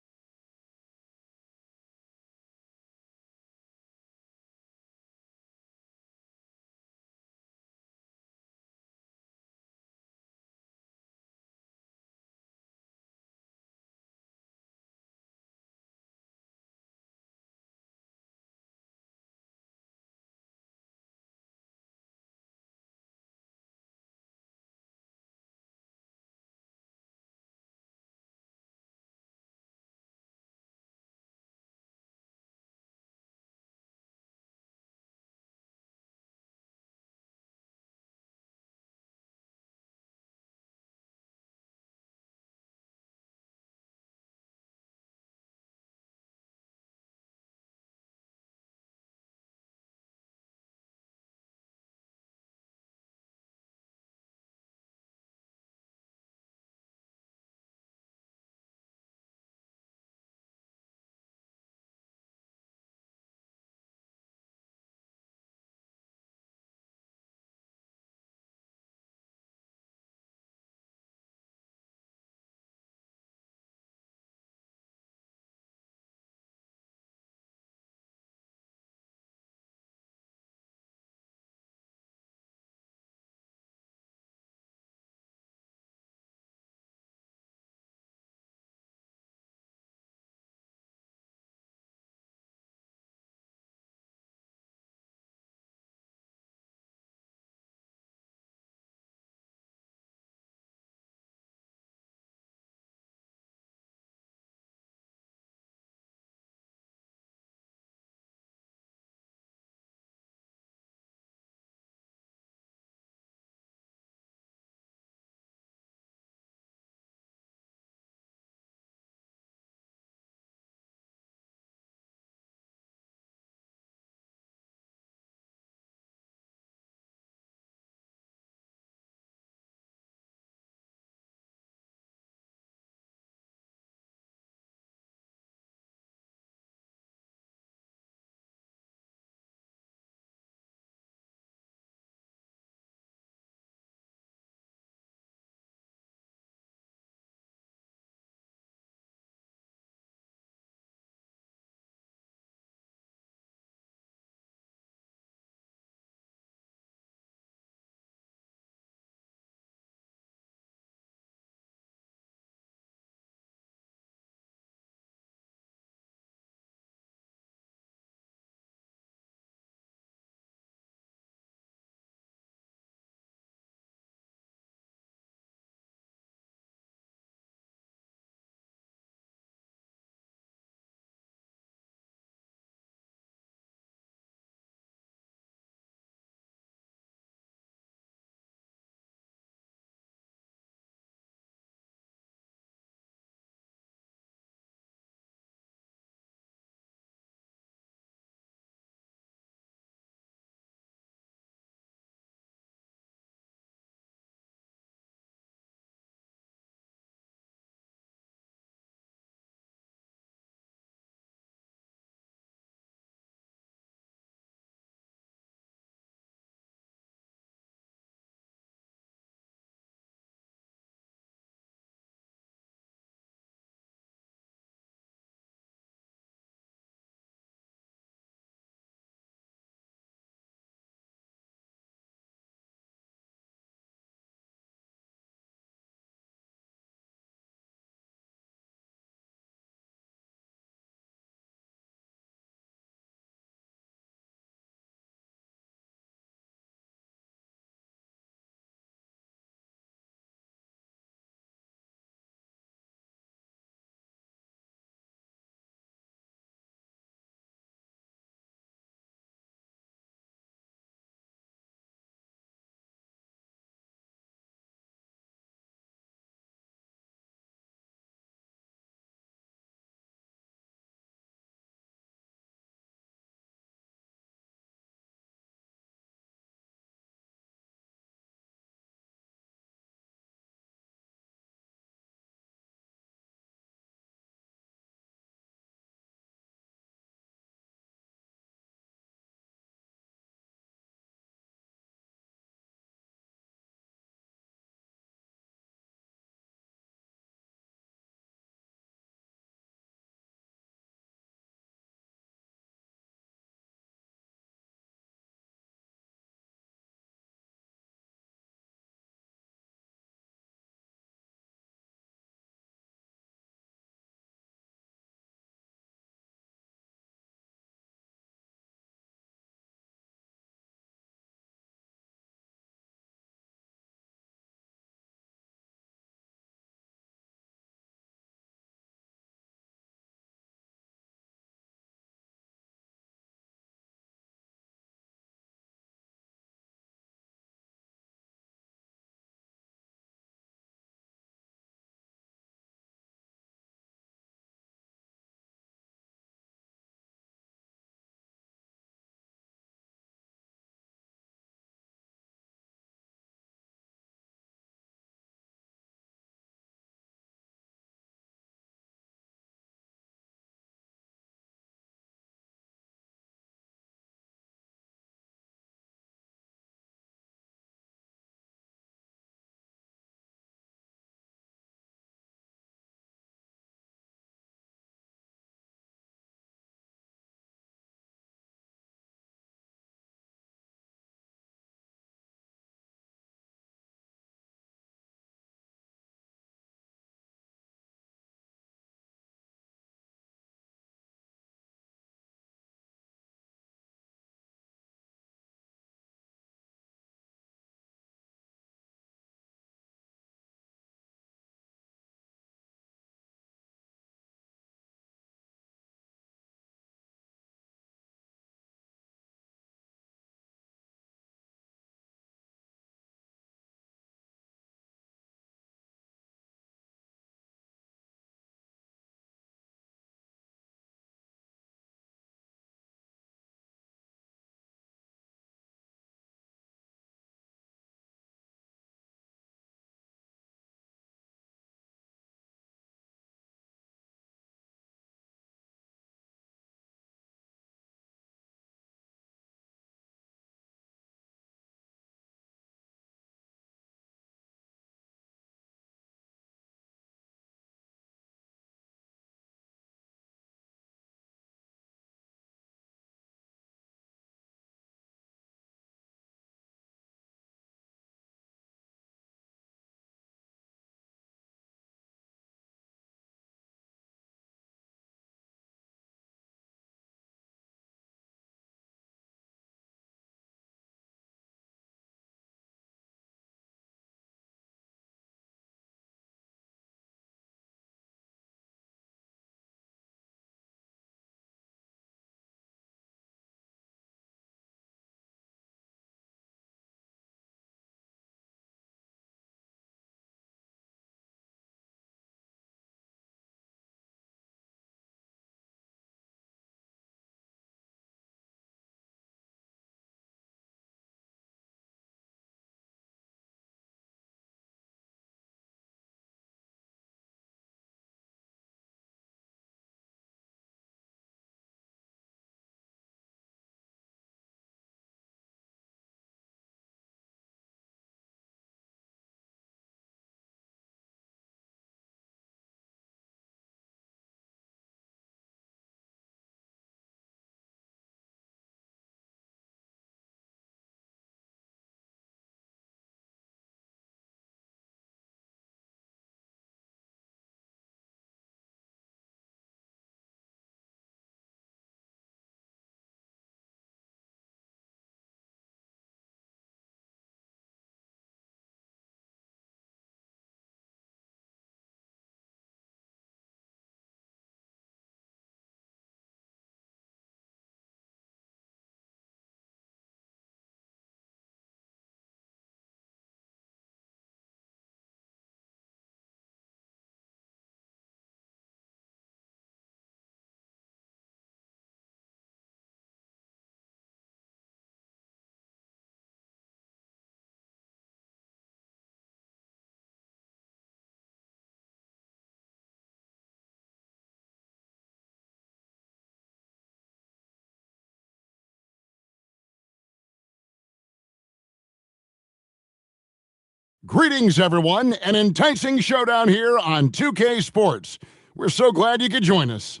Greetings, everyone. An enticing showdown here on 2K Sports. We're so glad you could join us.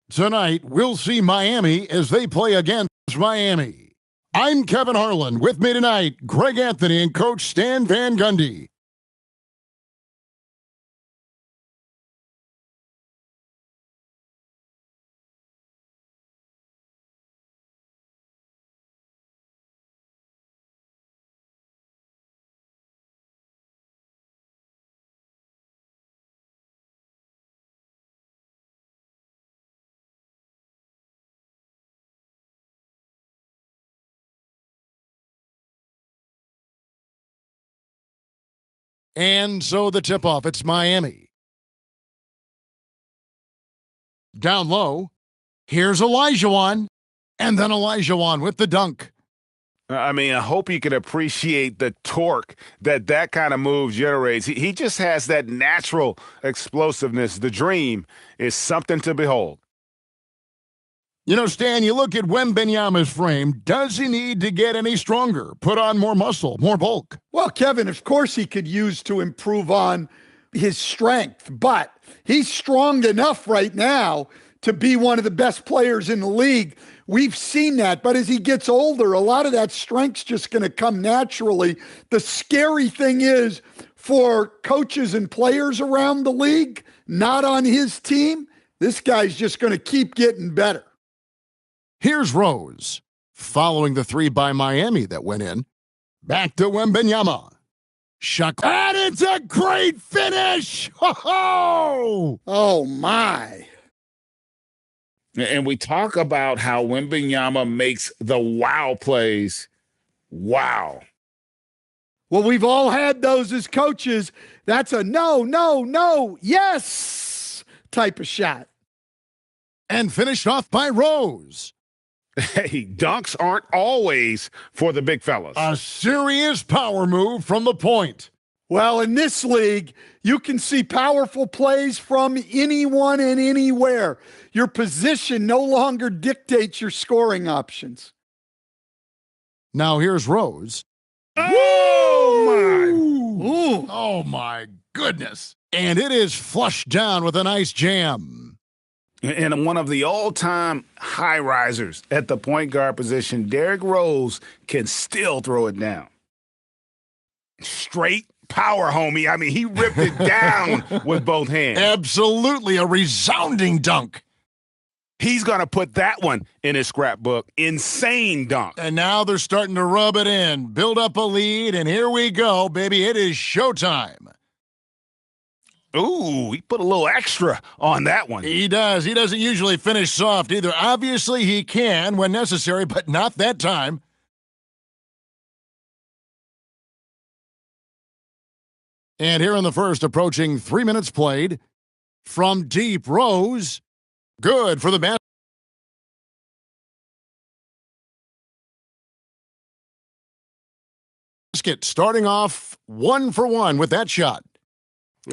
Tonight, we'll see Miami as they play against Miami. I'm Kevin Harlan. With me tonight, Greg Anthony and Coach Stan Van Gundy. And so the tip-off, it's Miami. Down low, here's Elijah and then Elijah with the dunk. I mean, I hope you can appreciate the torque that kind of move generates. He just has that natural explosiveness. The dream is something to behold. You know, Stan, you look at Wembanyama's frame. Does he need to get any stronger, put on more muscle, more bulk? Well, Kevin, of course he could use to improve on his strength, but he's strong enough right now to be one of the best players in the league. We've seen that, but as he gets older, a lot of that strength's just going to come naturally. The scary thing is for coaches and players around the league, not on his team, this guy's just going to keep getting better. Here's Rose, following the three by Miami that went in. Back to Wembanyama. Shot, and it's a great finish! Ho-ho! Oh, my. And we talk about how Wembanyama makes the wow plays. Wow. Well, we've all had those as coaches. That's a no, yes type of shot. And finished off by Rose. Hey, dunks aren't always for the big fellas. A serious power move from the point. Well, in this league, you can see powerful plays from anyone and anywhere. Your position no longer dictates your scoring options. Now here's Rose. Oh, my. Ooh. Oh, my goodness. And it is flushed down with a nice jam. And one of the all-time high risers at the point guard position, Derrick Rose, can still throw it down. Straight power, homie. I mean, he ripped it down with both hands. Absolutely a resounding dunk. He's going to put that one in his scrapbook. Insane dunk. And now they're starting to rub it in, build up a lead, and here we go, baby. It is showtime. Ooh, he put a little extra on that one. He does. He doesn't usually finish soft either. Obviously, he can when necessary, but not that time. And here in the first, approaching 3 minutes played, from deep, Rose. Good for the basket. Starting off 1 for 1 with that shot.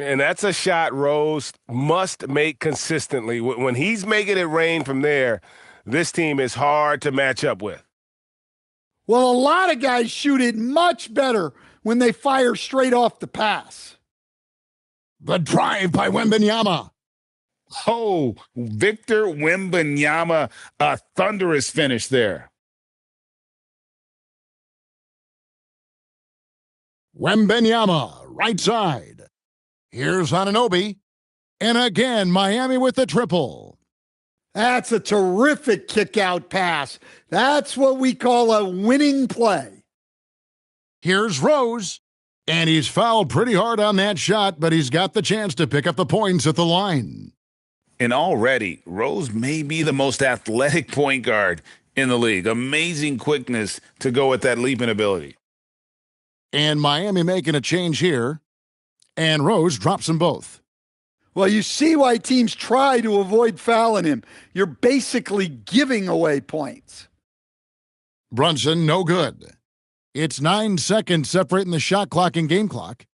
And that's a shot Rose must make consistently. When he's making it rain from there, this team is hard to match up with. Well, a lot of guys shoot it much better when they fire straight off the pass. The drive by Wembanyama. Oh, Victor Wembanyama, a thunderous finish there. Wembanyama, right side. Here's Anunoby. And again, Miami with the triple. That's a terrific kick-out pass. That's what we call a winning play. Here's Rose. And he's fouled pretty hard on that shot, but he's got the chance to pick up the points at the line. And already, Rose may be the most athletic point guard in the league. Amazing quickness to go with that leaping ability. And Miami making a change here. And Rose drops them both. Well, you see why teams try to avoid fouling him. You're basically giving away points. Brunson, no good. It's 9 seconds separating the shot clock and game clock.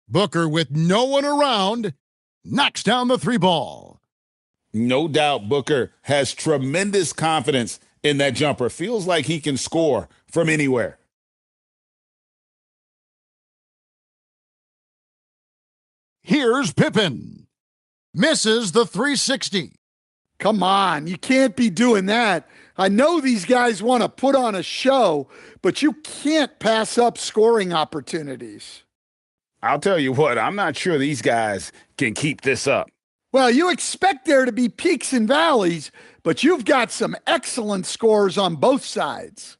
Booker, with no one around, knocks down the three ball. No doubt Booker has tremendous confidence in that jumper. Feels like he can score from anywhere. Here's Pippen. Misses the 360. Come on, you can't be doing that. I know these guys want to put on a show, but you can't pass up scoring opportunities. I'll tell you what, I'm not sure these guys can keep this up. Well, you expect there to be peaks and valleys, but you've got some excellent scores on both sides.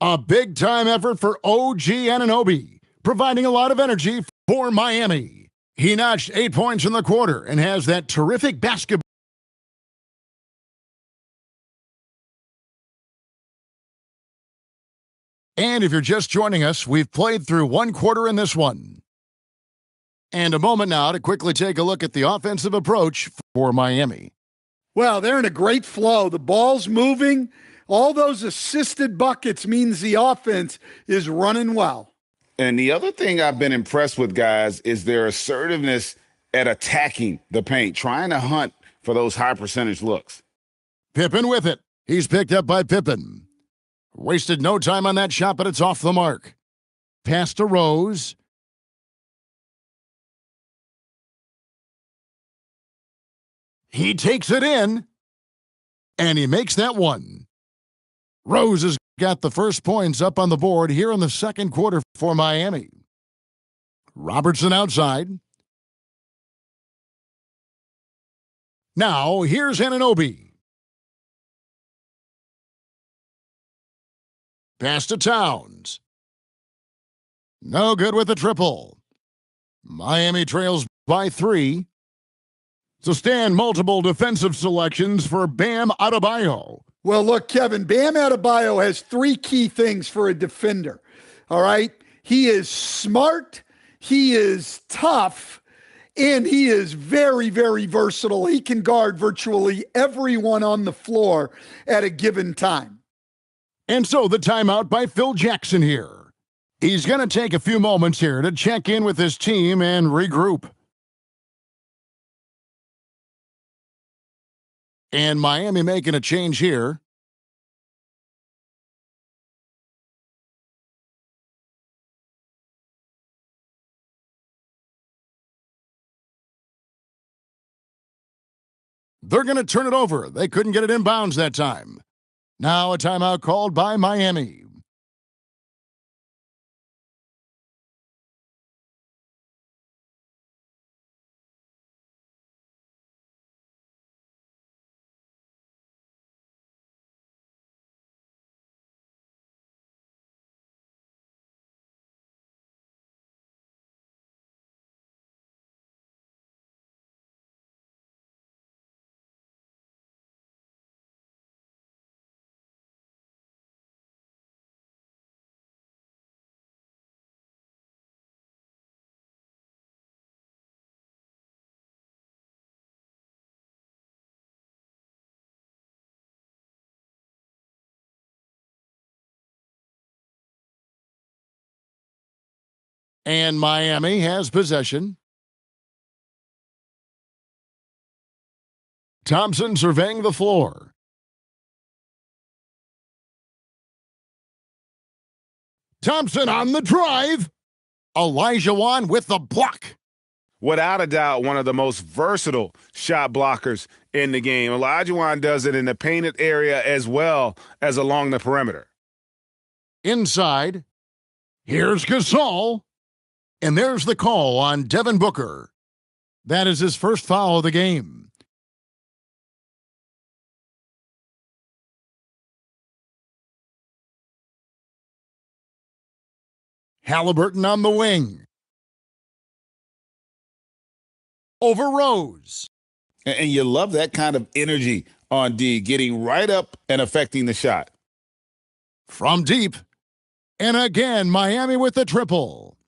A big-time effort for OG Anunoby, providing a lot of energy for Miami. He notched 8 points in the quarter and has that terrific basketball. And if you're just joining us, we've played through one quarter in this one. And a moment now to quickly take a look at the offensive approach for Miami. Well, they're in a great flow. The ball's moving. All those assisted buckets means the offense is running well. And the other thing I've been impressed with, guys, is their assertiveness at attacking the paint, trying to hunt for those high percentage looks. Pippen with it. He's picked up by Pippen. Wasted no time on that shot, but it's off the mark. Pass to Rose. He takes it in, and he makes that one. Rose has got the first points up on the board here in the second quarter for Miami. Robertson outside. Now, here's Anunoby. Pass to Towns. No good with the triple. Miami trails by 3. So stand multiple defensive selections for Bam Adebayo. Well, look, Kevin, Bam Adebayo has 3 key things for a defender. All right? He is smart, he is tough, and he is very, very versatile. He can guard virtually everyone on the floor at a given time. And so the timeout by Phil Jackson here. He's going to take a few moments here to check in with his team and regroup. And Miami making a change here. They're going to turn it over. They couldn't get it inbounds that time. Now a timeout called by Miami. And Miami has possession. Thompson surveying the floor. Thompson on the drive. Olajuwon with the block. Without a doubt, one of the most versatile shot blockers in the game. Olajuwon does it in the painted area as well as along the perimeter. Inside. Here's Gasol. And there's the call on Devin Booker. That is his first foul of the game. Halliburton on the wing. Over Rose. And you love that kind of energy on D, getting right up and affecting the shot. From deep. And again, Miami with the triple.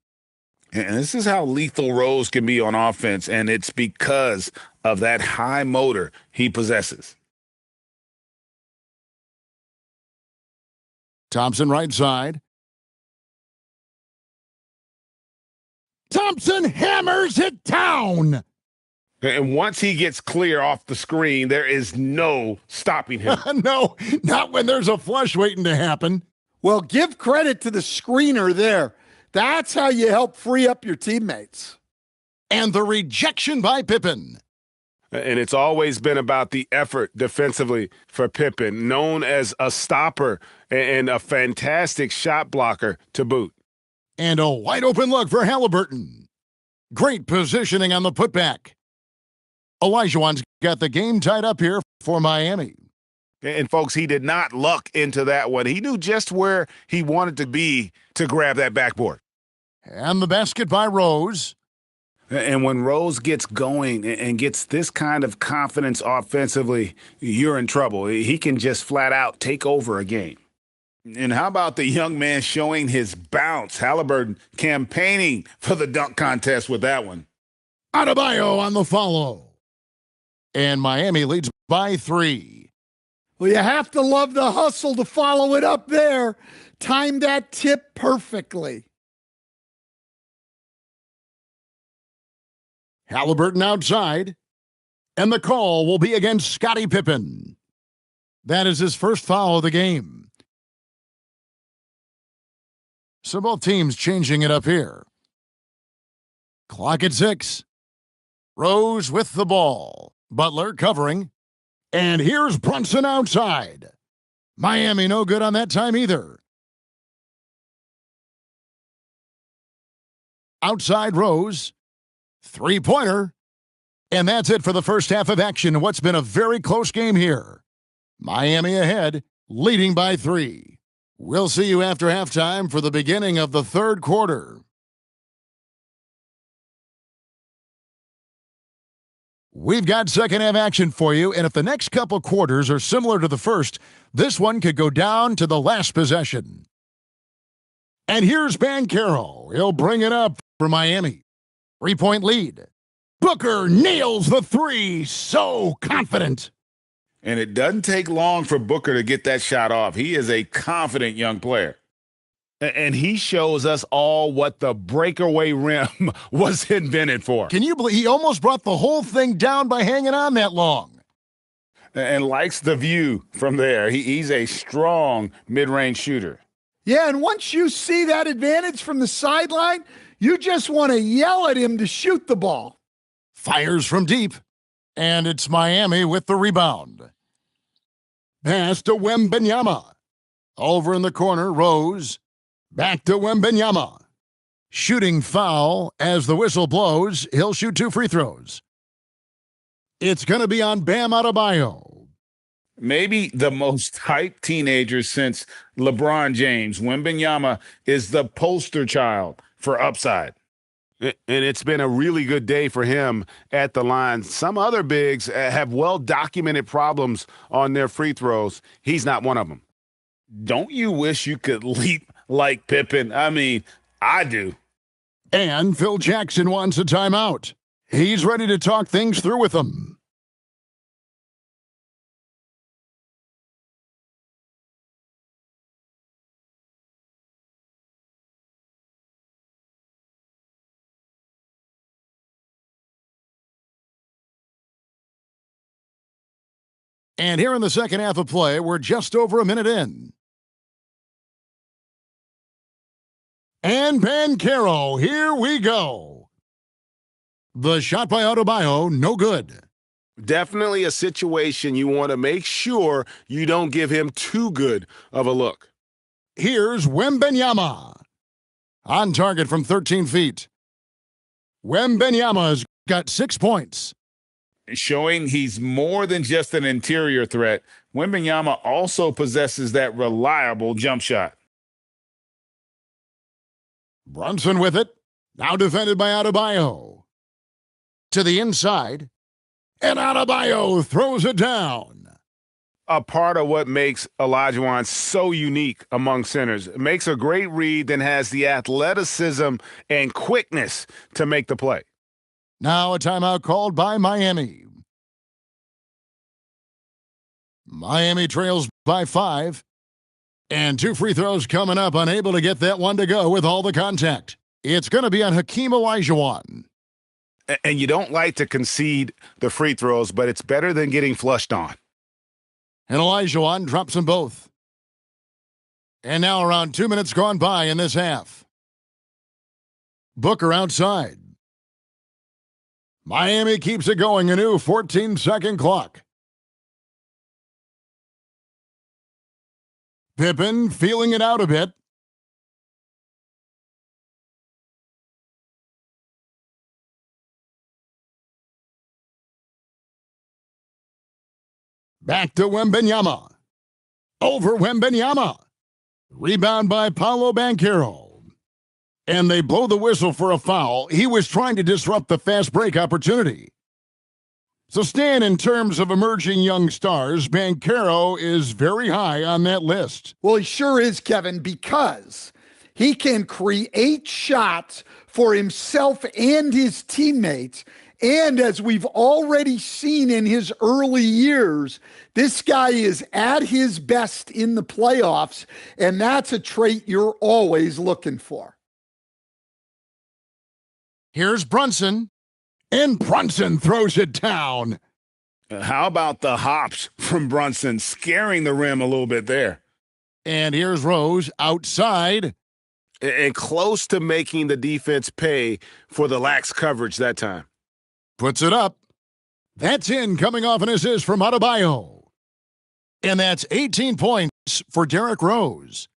And this is how lethal Rose can be on offense, and it's because of that high motor he possesses. Thompson right side. Thompson hammers it down. And once he gets clear off the screen, there is no stopping him. No, not when there's a flush waiting to happen. Well, give credit to the screener there. That's how you help free up your teammates. And the rejection by Pippen. And it's always been about the effort defensively for Pippen, known as a stopper and a fantastic shot blocker to boot. And a wide open look for Halliburton. Great positioning on the putback. Olajuwon's got the game tied up here for Miami. And folks, he did not luck into that one. He knew just where he wanted to be to grab that backboard. And the basket by Rose. And when Rose gets going and gets this kind of confidence offensively, you're in trouble. He can just flat out take over a game. And how about the young man showing his bounce? Halliburton campaigning for the dunk contest with that one. Adebayo on the follow. And Miami leads by 3. Well, you have to love the hustle to follow it up there. Timed that tip perfectly. Halliburton outside, and the call will be against Scottie Pippen. That is his first foul of the game. So both teams changing it up here. Clock at 6. Rose with the ball. Butler covering. And here's Brunson outside. Miami no good on that time either. Outside Rose. Three-pointer. And that's it for the first half of action in what's been a very close game here. Miami ahead, leading by 3. We'll see you after halftime for the beginning of the third quarter. We've got second half action for you, and if the next couple quarters are similar to the first, this one could go down to the last possession. And here's Banchero. He'll bring it up for Miami. 3-point lead. Booker nails the 3. So confident. And it doesn't take long for Booker to get that shot off. He is a confident young player. And he shows us all what the breakaway rim was invented for. Can you believe he almost brought the whole thing down by hanging on that long? And likes the view from there. He's a strong mid-range shooter. Yeah, and once you see that advantage from the sideline, you just want to yell at him to shoot the ball. Fires from deep, and it's Miami with the rebound. Pass to Wembanyama. Over in the corner, Rose. Back to Wembanyama. Shooting foul as the whistle blows. He'll shoot 2 free throws. It's going to be on Bam Adebayo. Maybe the most hyped teenager since LeBron James. Wembanyama is the poster child for upside. And it's been a really good day for him at the line. Some other bigs have well-documented problems on their free throws. He's not one of them. Don't you wish you could leap like Pippen? I mean, I do. And Phil Jackson wants a timeout. He's ready to talk things through with them. And here in the second half of play, we're just over a minute in. And Banchero, here we go. The shot by Adebayo, no good. Definitely a situation you want to make sure you don't give him too good of a look. Here's Wembanyama. On target from 13 feet. Wembanyama's got 6 points. Showing he's more than just an interior threat. Wembanyama also possesses that reliable jump shot. Brunson with it. Now defended by Adebayo. To the inside. And Adebayo throws it down. A part of what makes Olajuwon so unique among centers. Makes a great read, then has the athleticism and quickness to make the play. Now a timeout called by Miami. Miami trails by 5. And 2 free throws coming up, unable to get that one to go with all the contact. It's going to be on Hakeem Olajuwon. And you don't like to concede the free throws, but it's better than getting flushed on. And Olajuwon drops them both. And now around 2 minutes gone by in this half. Booker outside. Miami keeps it going, a new 14-second clock. Pippen feeling it out a bit. Back to Wembanyama. Over Wembanyama. Rebound by Paolo Banchero. And they blow the whistle for a foul. He was trying to disrupt the fast break opportunity. So, Stan, in terms of emerging young stars, Banchero is very high on that list. Well, he sure is, Kevin, because he can create shots for himself and his teammates. And as we've already seen in his early years, this guy is at his best in the playoffs, and that's a trait you're always looking for. Here's Brunson, and Brunson throws it down. How about the hops from Brunson, scaring the rim a little bit there? And here's Rose outside. And close to making the defense pay for the lax coverage that time. Puts it up. That's in, coming off an assist from Adebayo. And that's 18 points for Derrick Rose.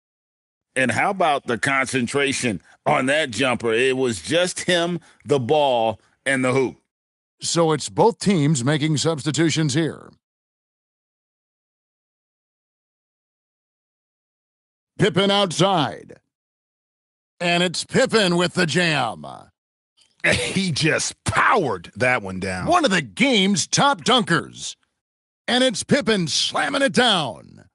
And how about the concentration on that jumper? It was just him, the ball, and the hoop. So it's both teams making substitutions here. Pippen outside. And it's Pippen with the jam. He just powered that one down. One of the game's top dunkers. And it's Pippen slamming it down.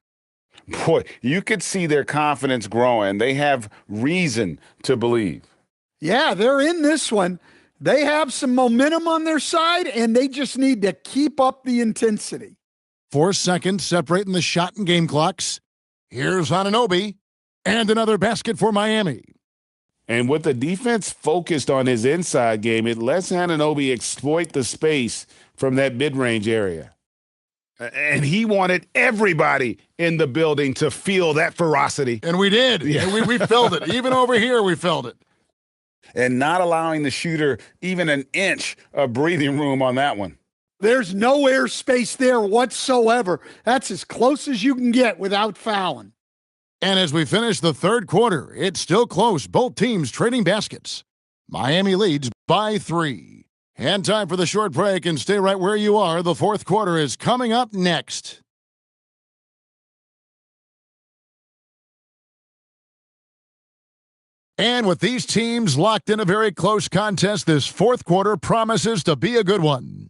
Boy, you could see their confidence growing. They have reason to believe. Yeah, they're in this one. They have some momentum on their side, and they just need to keep up the intensity. 4 seconds separating the shot and game clocks. Here's Anunoby, and another basket for Miami. And with the defense focused on his inside game, it lets Anunoby exploit the space from that mid-range area. And he wanted everybody in the building to feel that ferocity. And we did. Yeah. We felt it. Even over here, we felt it. And not allowing the shooter even an inch of breathing room on that one. There's no air space there whatsoever. That's as close as you can get without fouling. And as we finish the third quarter, it's still close. Both teams trading baskets. Miami leads by 3. And time for the short break, and stay right where you are. The fourth quarter is coming up next. And with these teams locked in a very close contest, this fourth quarter promises to be a good one.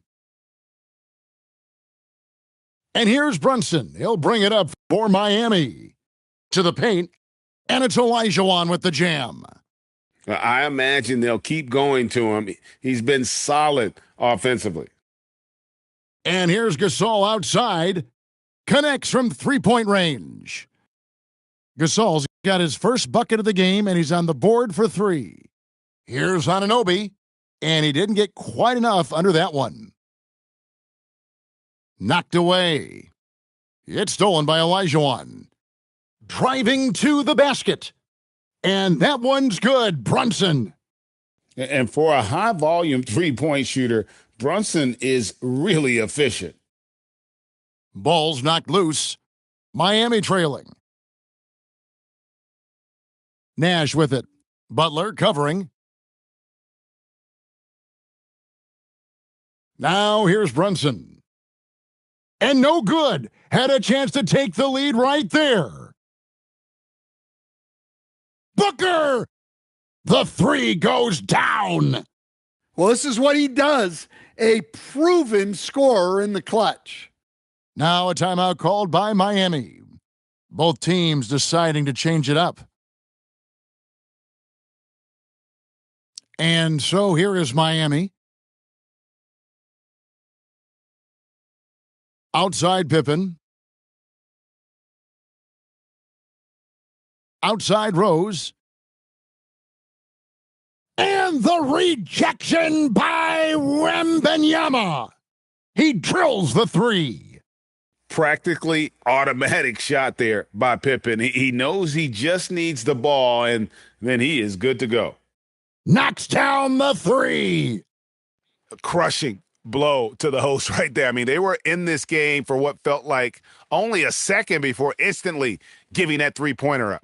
And here's Brunson. He'll bring it up for Miami. To the paint, and it's Olajuwon with the jam. I imagine they'll keep going to him. He's been solid offensively. And here's Gasol outside. Connects from three-point range. Gasol's got his first bucket of the game, and he's on the board for 3. Here's Anunoby, and he didn't get quite enough under that one. Knocked away. It's stolen by Olajuwon. Driving to the basket. And that one's good, Brunson. And for a high-volume three-point shooter, Brunson is really efficient. Ball's knocked loose. Miami trailing. Nash with it. Butler covering. Now here's Brunson. And no good. Had a chance to take the lead right there. Booker! The 3 goes down. Well, this is what he does. A proven scorer in the clutch. Now a timeout called by Miami. Both teams deciding to change it up. And so here is Miami. Outside Pippen. Outside Rose. And the rejection by Wembanyama. He drills the 3. Practically automatic shot there by Pippen. He knows he just needs the ball, and then he is good to go. Knocks down the 3. crushing blow to the host right there. I mean, they were in this game for what felt like only a second before instantly giving that three-pointer up.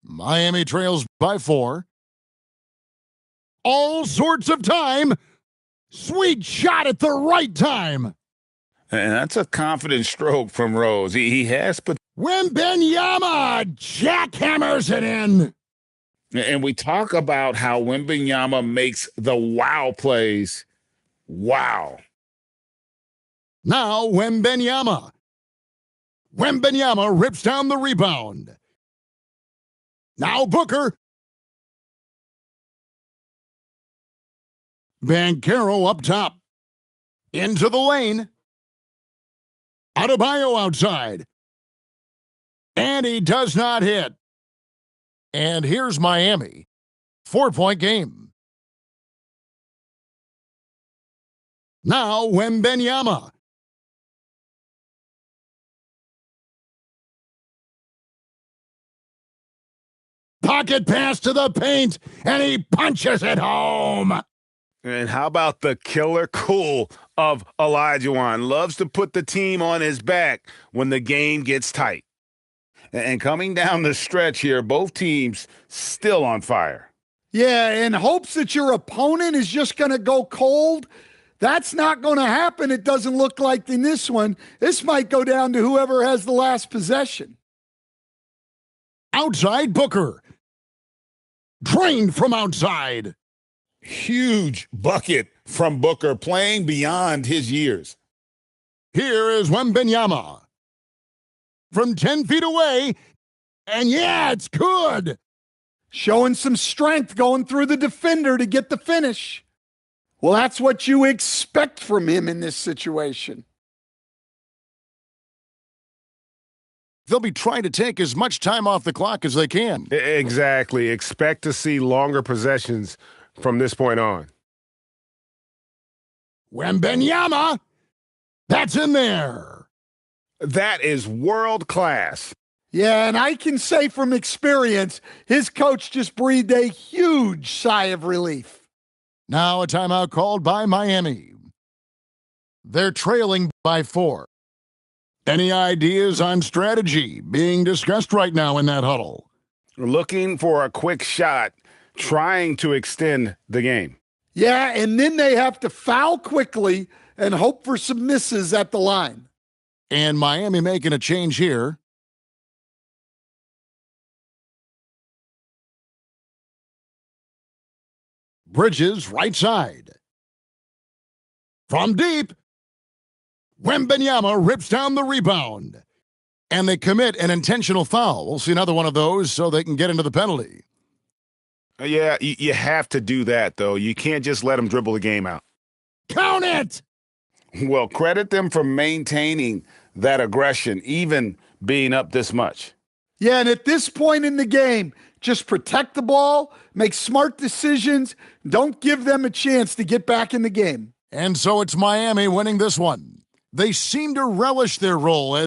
Miami trails by 4. All sorts of time. Sweet shot at the right time. And that's a confident stroke from Rose. He has put. Wembanyama jackhammers it in. And we talk about how Wembanyama makes the wow plays. Wow. Now Wembanyama. Wembanyama rips down the rebound. Now Booker. Banchero up top. Into the lane. Adebayo outside. And he does not hit. And here's Miami. 4-point game. Now Wembanyama. Pocket pass to the paint, and he punches it home. And how about the killer cool of Olajuwon? Loves to put the team on his back when the game gets tight. And coming down the stretch here, both teams still on fire. Yeah, in hopes that your opponent is just going to go cold. That's not going to happen. It doesn't look like in this one. This might go down to whoever has the last possession. Outside Booker. Drained from outside. Huge bucket from Booker, playing beyond his years. Here is Wembanyama. From 10 feet away. And yeah, it's good. Showing some strength going through the defender to get the finish. Well, that's what you expect from him in this situation. They'll be trying to take as much time off the clock as they can. Exactly. Expect to see longer possessions from this point on. Wembanyama. That's in there. That is world class. Yeah, and I can say from experience, his coach just breathed a huge sigh of relief. Now a timeout called by Miami. They're trailing by 4. Any ideas on strategy being discussed right now in that huddle? Looking for a quick shot, trying to extend the game. Yeah, and then they have to foul quickly and hope for some misses at the line. And Miami making a change here. Bridges right side. From deep. Wembanyama rips down the rebound. And they commit an intentional foul. We'll see another one of those so they can get into the penalty. Yeah, you have to do that, though. You can't just let them dribble the game out. Count it! Well, credit them for maintaining that aggression, even being up this much. Yeah, and at this point in the game, just protect the ball, make smart decisions, don't give them a chance to get back in the game. And so it's Miami winning this one. They seem to relish their role as